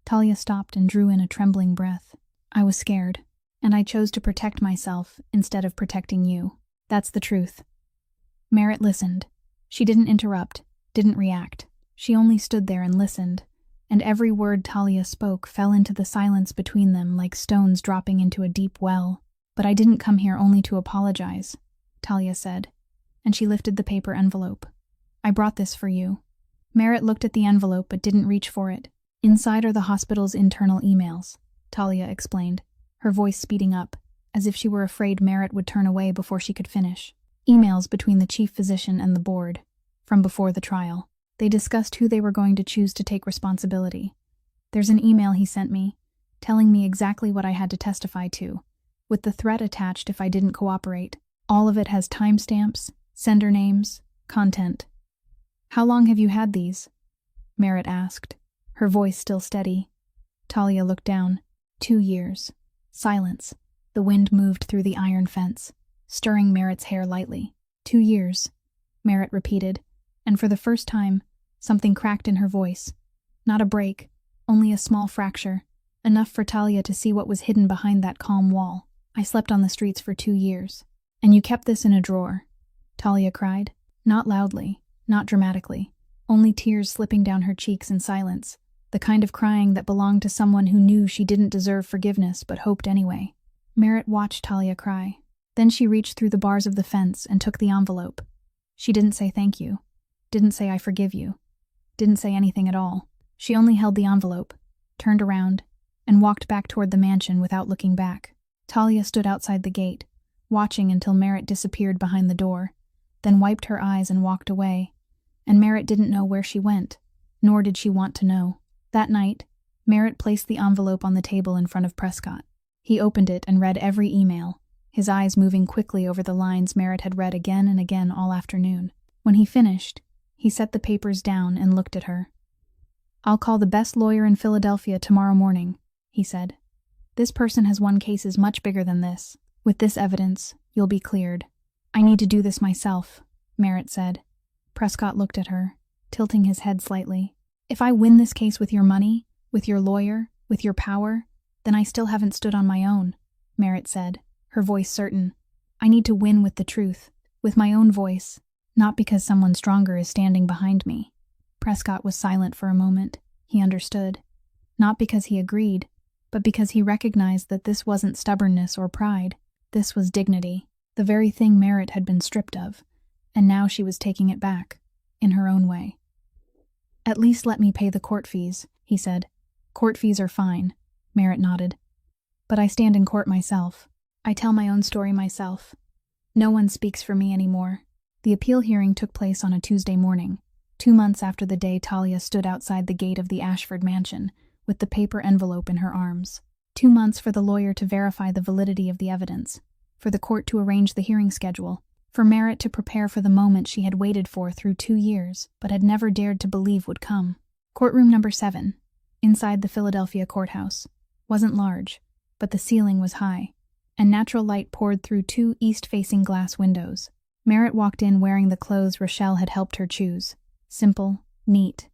Talia stopped and drew in a trembling breath. I was scared, and I chose to protect myself instead of protecting you. That's the truth. Merritt listened. She didn't interrupt, didn't react. She only stood there and listened, and every word Talia spoke fell into the silence between them like stones dropping into a deep well. But I didn't come here only to apologize, Talia said, and she lifted the paper envelope. I brought this for you. Merritt looked at the envelope but didn't reach for it. Inside are the hospital's internal emails, Talia explained, her voice speeding up, as if she were afraid Merritt would turn away before she could finish. Emails between the chief physician and the board, from before the trial. They discussed who they were going to choose to take responsibility. There's an email he sent me, telling me exactly what I had to testify to, with the threat attached if I didn't cooperate. All of it has timestamps, sender names, content. How long have you had these? Merritt asked, her voice still steady. Talia looked down. 2 years. Silence. The wind moved through the iron fence, stirring Merritt's hair lightly. 2 years, Merritt repeated, and for the first time, something cracked in her voice. Not a break, only a small fracture, enough for Talia to see what was hidden behind that calm wall. I slept on the streets for 2 years. And you kept this in a drawer, Talia cried. Not loudly, not dramatically, only tears slipping down her cheeks in silence, the kind of crying that belonged to someone who knew she didn't deserve forgiveness but hoped anyway. Merritt watched Talia cry. Then she reached through the bars of the fence and took the envelope. She didn't say thank you, didn't say I forgive you, didn't say anything at all. She only held the envelope, turned around, and walked back toward the mansion without looking back. Talia stood outside the gate, watching until Merritt disappeared behind the door, then wiped her eyes and walked away, and Merritt didn't know where she went, nor did she want to know. That night, Merritt placed the envelope on the table in front of Prescott. He opened it and read every email, his eyes moving quickly over the lines Merritt had read again and again all afternoon. When he finished, he set the papers down and looked at her. I'll call the best lawyer in Philadelphia tomorrow morning, he said. This person has won cases much bigger than this. With this evidence, you'll be cleared. I need to do this myself, Merritt said. Prescott looked at her, tilting his head slightly. If I win this case with your money, with your lawyer, with your power, then I still haven't stood on my own, Merritt said, her voice certain. I need to win with the truth, with my own voice, not because someone stronger is standing behind me. Prescott was silent for a moment. He understood. Not because he agreed, but because he recognized that this wasn't stubbornness or pride. This was dignity, the very thing Merritt had been stripped of, and now she was taking it back, in her own way. At least let me pay the court fees, he said. Court fees are fine, Merritt nodded. But I stand in court myself. I tell my own story myself. No one speaks for me anymore. The appeal hearing took place on a Tuesday morning, 2 months after the day Talia stood outside the gate of the Ashford mansion, with the paper envelope in her arms. 2 months for the lawyer to verify the validity of the evidence, for the court to arrange the hearing schedule, for Merritt to prepare for the moment she had waited for through 2 years, but had never dared to believe would come. Courtroom number 7, inside the Philadelphia courthouse, wasn't large, but the ceiling was high, and natural light poured through 2 east-facing glass windows. Merritt walked in wearing the clothes Rochelle had helped her choose. Simple, neat.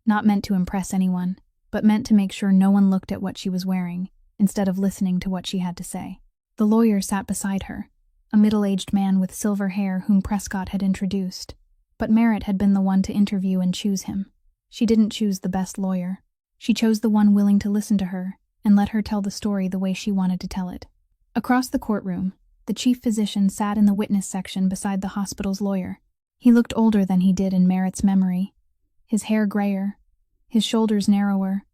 Not meant to impress anyone, but meant to make sure no one looked at what she was wearing, instead of listening to what she had to say. The lawyer sat beside her, a middle-aged man with silver hair whom Prescott had introduced. But Merritt had been the one to interview and choose him. She didn't choose the best lawyer. She chose the one willing to listen to her and let her tell the story the way she wanted to tell it. Across the courtroom, the chief physician sat in the witness section beside the hospital's lawyer. He looked older than he did in Merritt's memory, his hair grayer, his shoulders narrower,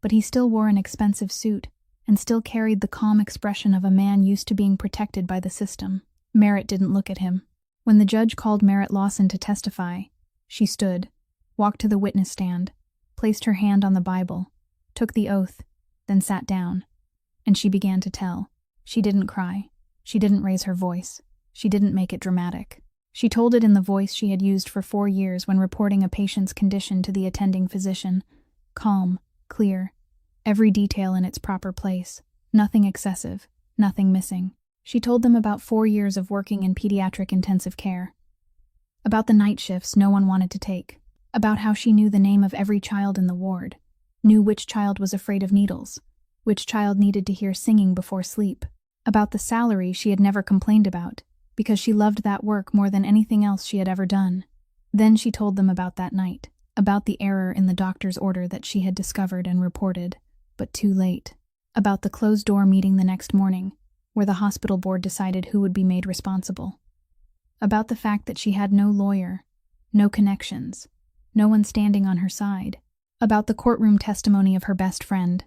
but he still wore an expensive suit and still carried the calm expression of a man used to being protected by the system. Merritt didn't look at him. When the judge called Merritt Lawson to testify, she stood, walked to the witness stand, placed her hand on the Bible, took the oath, then sat down, and she began to tell. She didn't cry. She didn't raise her voice. She didn't make it dramatic. She told it in the voice she had used for 4 years when reporting a patient's condition to the attending physician. Calm, clear, every detail in its proper place, nothing excessive, nothing missing. She told them about 4 years of working in pediatric intensive care. about the night shifts no one wanted to take, about how she knew the name of every child in the ward, knew which child was afraid of needles, which child needed to hear singing before sleep, about the salary she had never complained about, because she loved that work more than anything else she had ever done. Then she told them about that night, about the error in the doctor's order that she had discovered and reported, but too late, about the closed-door meeting the next morning, where the hospital board decided who would be made responsible, about the fact that she had no lawyer, no connections, no one standing on her side, about the courtroom testimony of her best friend,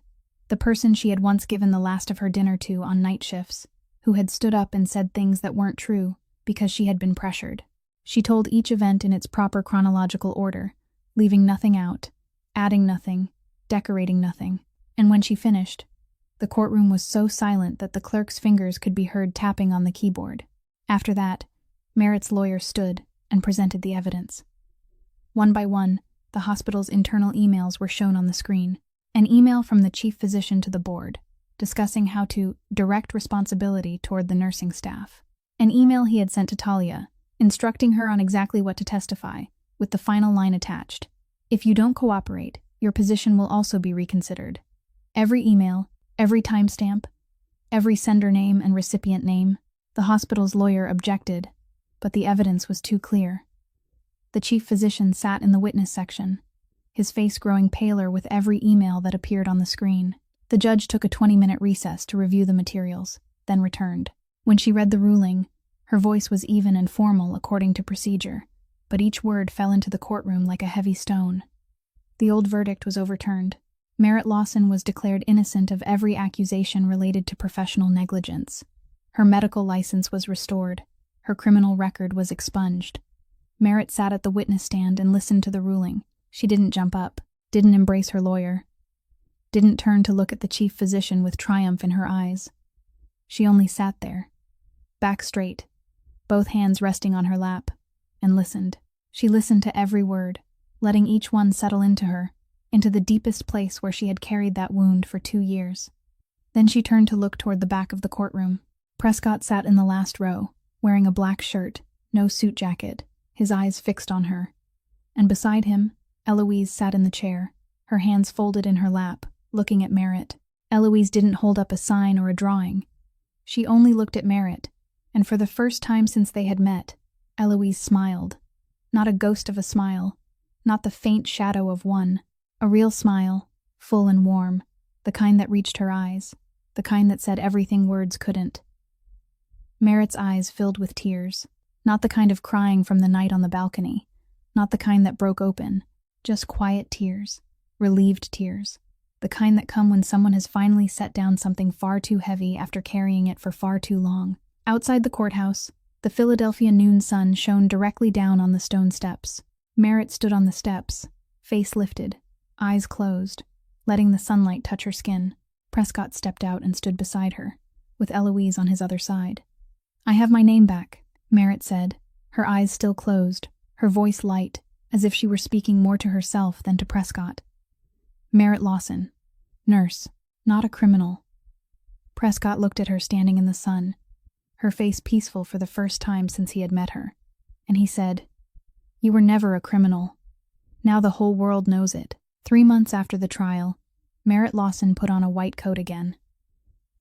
the person she had once given the last of her dinner to on night shifts, who had stood up and said things that weren't true because she had been pressured. She told each event in its proper chronological order, leaving nothing out, adding nothing, decorating nothing. And when she finished, the courtroom was so silent that the clerk's fingers could be heard tapping on the keyboard. After that, Merritt's lawyer stood and presented the evidence. One by one, the hospital's internal emails were shown on the screen. An email from the chief physician to the board, discussing how to direct responsibility toward the nursing staff. An email he had sent to Talia, instructing her on exactly what to testify, with the final line attached. If you don't cooperate, your position will also be reconsidered. Every email, every timestamp, every sender name and recipient name, the hospital's lawyer objected, but the evidence was too clear. The chief physician sat in the witness section, his face growing paler with every email that appeared on the screen. The judge took a 20-minute recess to review the materials, then returned. When she read the ruling, her voice was even and formal according to procedure, but each word fell into the courtroom like a heavy stone. The old verdict was overturned. Merritt Lawson was declared innocent of every accusation related to professional negligence. Her medical license was restored. Her criminal record was expunged. Merritt sat at the witness stand and listened to the ruling. She didn't jump up, didn't embrace her lawyer, didn't turn to look at the chief physician with triumph in her eyes. She only sat there, back straight, both hands resting on her lap, and listened. She listened to every word, letting each one settle into her, into the deepest place where she had carried that wound for 2 years. Then she turned to look toward the back of the courtroom. Prescott sat in the last row, wearing a black shirt, no suit jacket, his eyes fixed on her. And beside him, Eloise sat in the chair, her hands folded in her lap, looking at Merritt. Eloise didn't hold up a sign or a drawing. She only looked at Merritt, and for the first time since they had met, Eloise smiled. Not a ghost of a smile, not the faint shadow of one. A real smile, full and warm, the kind that reached her eyes, the kind that said everything words couldn't. Merritt's eyes filled with tears, not the kind of crying from the night on the balcony, not the kind that broke open, just quiet tears, relieved tears, the kind that come when someone has finally set down something far too heavy after carrying it for far too long. Outside the courthouse, the Philadelphia noon sun shone directly down on the stone steps. Merritt stood on the steps, face lifted, eyes closed, letting the sunlight touch her skin. Prescott stepped out and stood beside her, with Eloise on his other side. "I have my name back," Merritt said, her eyes still closed, her voice light, as if she were speaking more to herself than to Prescott. "Merritt Lawson, nurse, not a criminal." Prescott looked at her standing in the sun, her face peaceful for the first time since he had met her, and he said, "You were never a criminal. Now the whole world knows it." 3 months after the trial, Merritt Lawson put on a white coat again.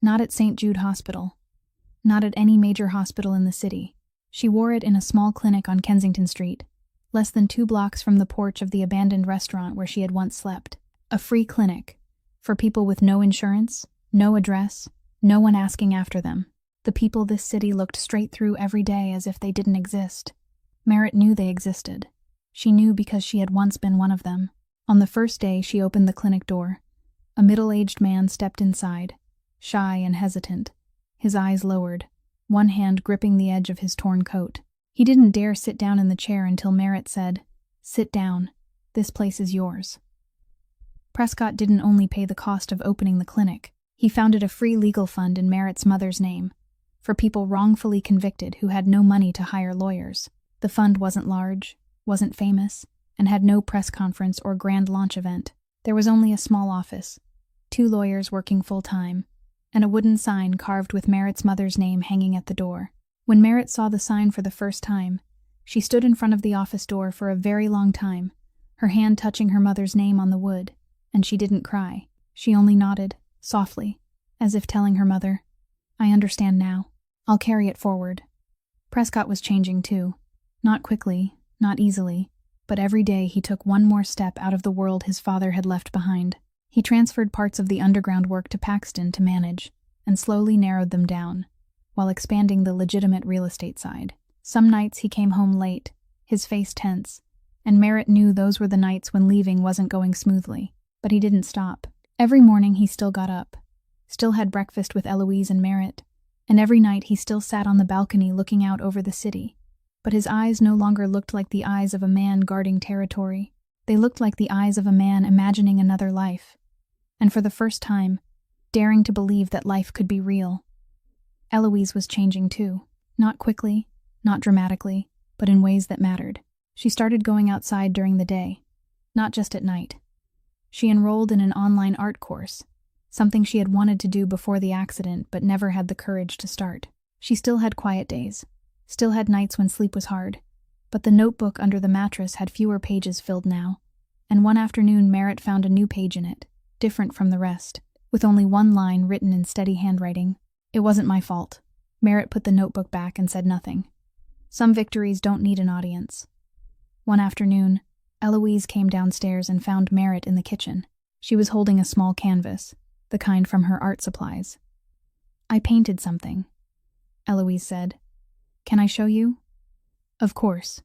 Not at St. Jude Hospital. Not at any major hospital in the city. She wore it in a small clinic on Kensington Street, less than 2 blocks from the porch of the abandoned restaurant where she had once slept. A free clinic, for people with no insurance, no address, no one asking after them. The people this city looked straight through every day as if they didn't exist. Merritt knew they existed. She knew because she had once been one of them. On the first day she opened the clinic door. A middle-aged man stepped inside, shy and hesitant, his eyes lowered, one hand gripping the edge of his torn coat. He didn't dare sit down in the chair until Merritt said, "Sit down. This place is yours." Prescott didn't only pay the cost of opening the clinic. He founded a free legal fund in Merritt's mother's name, for people wrongfully convicted who had no money to hire lawyers. The fund wasn't large, wasn't famous, and had no press conference or grand launch event. There was only a small office, 2 lawyers working full-time, and a wooden sign carved with Merritt's mother's name hanging at the door. When Merritt saw the sign for the first time, She stood in front of the office door for a very long time, her hand touching her mother's name on the wood, and she didn't cry. She only nodded, softly, as if telling her mother, "I understand now. I'll carry it forward." Prescott was changing too. Not quickly, not easily, but every day he took one more step out of the world his father had left behind. He transferred parts of the underground work to Paxton to manage, and slowly narrowed them down, while expanding the legitimate real estate side. Some nights he came home late, his face tense, and Merritt knew those were the nights when leaving wasn't going smoothly. But he didn't stop. Every morning he still got up, still had breakfast with Eloise and Merritt, and every night he still sat on the balcony looking out over the city. But his eyes no longer looked like the eyes of a man guarding territory. They looked like the eyes of a man imagining another life, and for the first time, daring to believe that life could be real. Eloise was changing too. Not quickly, not dramatically, but in ways that mattered. She started going outside during the day, not just at night. She enrolled in an online art course, something she had wanted to do before the accident but never had the courage to start. She still had quiet days, still had nights when sleep was hard, but the notebook under the mattress had fewer pages filled now, and one afternoon Merritt found a new page in it, different from the rest, with only one line written in steady handwriting. "It wasn't my fault." Merritt put the notebook back and said nothing. Some victories don't need an audience. One afternoon, Eloise came downstairs and found Merritt in the kitchen. She was holding a small canvas, the kind from her art supplies. "I painted something," Eloise said. "Can I show you?" "Of course."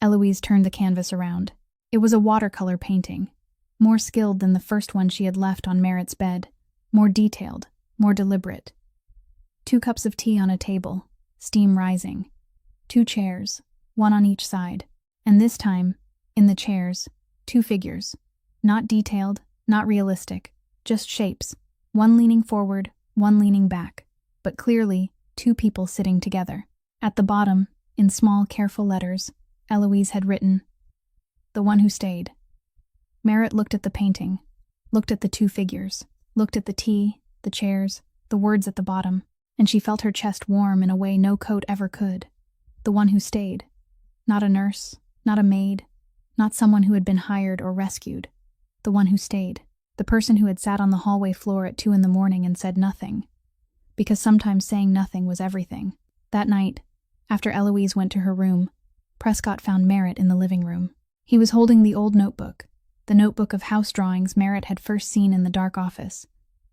Eloise turned the canvas around. It was a watercolor painting, more skilled than the first one she had left on Merritt's bed, more detailed, more deliberate. 2 cups of tea on a table, steam rising. 2 chairs, one on each side, and this time, in the chairs, 2 figures. Not detailed, not realistic, just shapes, one leaning forward, one leaning back, but clearly 2 people sitting together. At the bottom, in small, careful letters, Eloise had written, "The one who stayed." Merritt looked at the painting, looked at the 2 figures, looked at the tea, the chairs, the words at the bottom, and she felt her chest warm in a way no coat ever could. The one who stayed. Not a nurse, not a maid, not someone who had been hired or rescued. The one who stayed. The person who had sat on the hallway floor at 2 in the morning and said nothing. Because sometimes saying nothing was everything. That night, after Eloise went to her room, Prescott found Merritt in the living room. He was holding the old notebook, the notebook of house drawings Merritt had first seen in the dark office,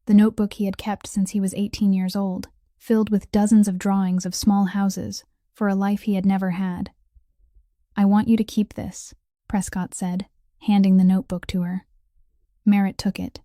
the notebook he had kept since he was 18 years old, filled with dozens of drawings of small houses for a life he had never had. "I want you to keep this," Prescott said, handing the notebook to her. Merritt took it,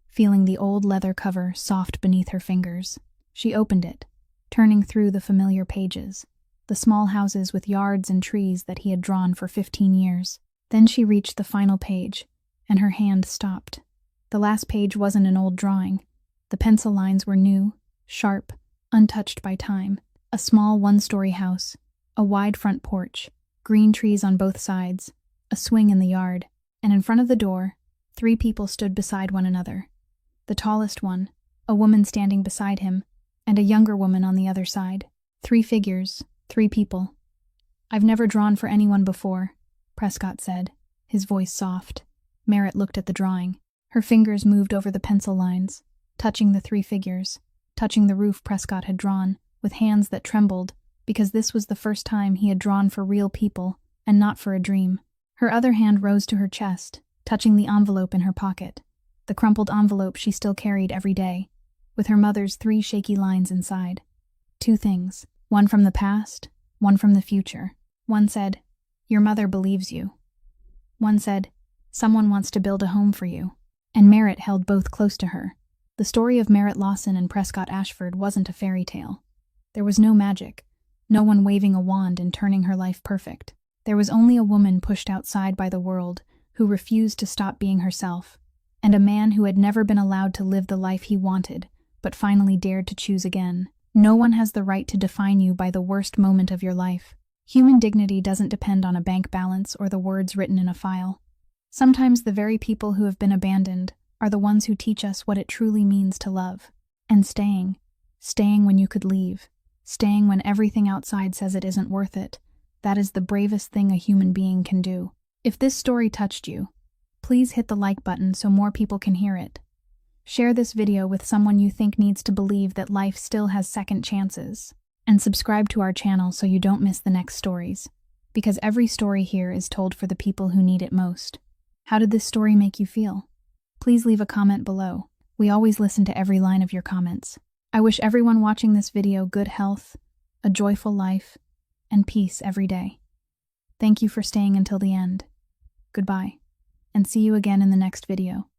feeling the old leather cover soft beneath her fingers. She opened it, turning through the familiar pages, the small houses with yards and trees that he had drawn for 15 years. Then she reached the final page, and her hand stopped. The last page wasn't an old drawing. The pencil lines were new, sharp, untouched by time. A small 1-story house, a wide front porch, green trees on both sides, a swing in the yard, and in front of the door, 3 people stood beside one another. The tallest one, a woman standing beside him, and a younger woman on the other side. 3 figures, 3 people. "I've never drawn for anyone before," Prescott said, his voice soft. Merritt looked at the drawing. Her fingers moved over the pencil lines, touching the 3 figures, touching the roof Prescott had drawn, with hands that trembled, because this was the first time he had drawn for real people, and not for a dream. Her other hand rose to her chest, touching the envelope in her pocket, the crumpled envelope she still carried every day, with her mother's 3 shaky lines inside. 2 things, one from the past, one from the future. One said, "Your mother believes you." One said, "Someone wants to build a home for you." And Merritt held both close to her. The story of Merritt Lawson and Prescott Ashford wasn't a fairy tale. There was no magic, no one waving a wand and turning her life perfect. There was only a woman pushed outside by the world who refused to stop being herself, and a man who had never been allowed to live the life he wanted, but finally dared to choose again. No one has the right to define you by the worst moment of your life. Human dignity doesn't depend on a bank balance or the words written in a file. Sometimes the very people who have been abandoned are the ones who teach us what it truly means to love. And staying when you could leave, staying when everything outside says it isn't worth it, That is the bravest thing a human being can do. If this story touched you, please hit the like button so more people can hear it. Share this video with someone you think needs to believe that life still has second chances. And subscribe to our channel so you don't miss the next stories, because every story here is told for the people who need it most. How did this story make you feel? Please leave a comment below. We always listen to every line of your comments. I wish everyone watching this video good health, a joyful life, and peace every day. Thank you for staying until the end. Goodbye, and see you again in the next video.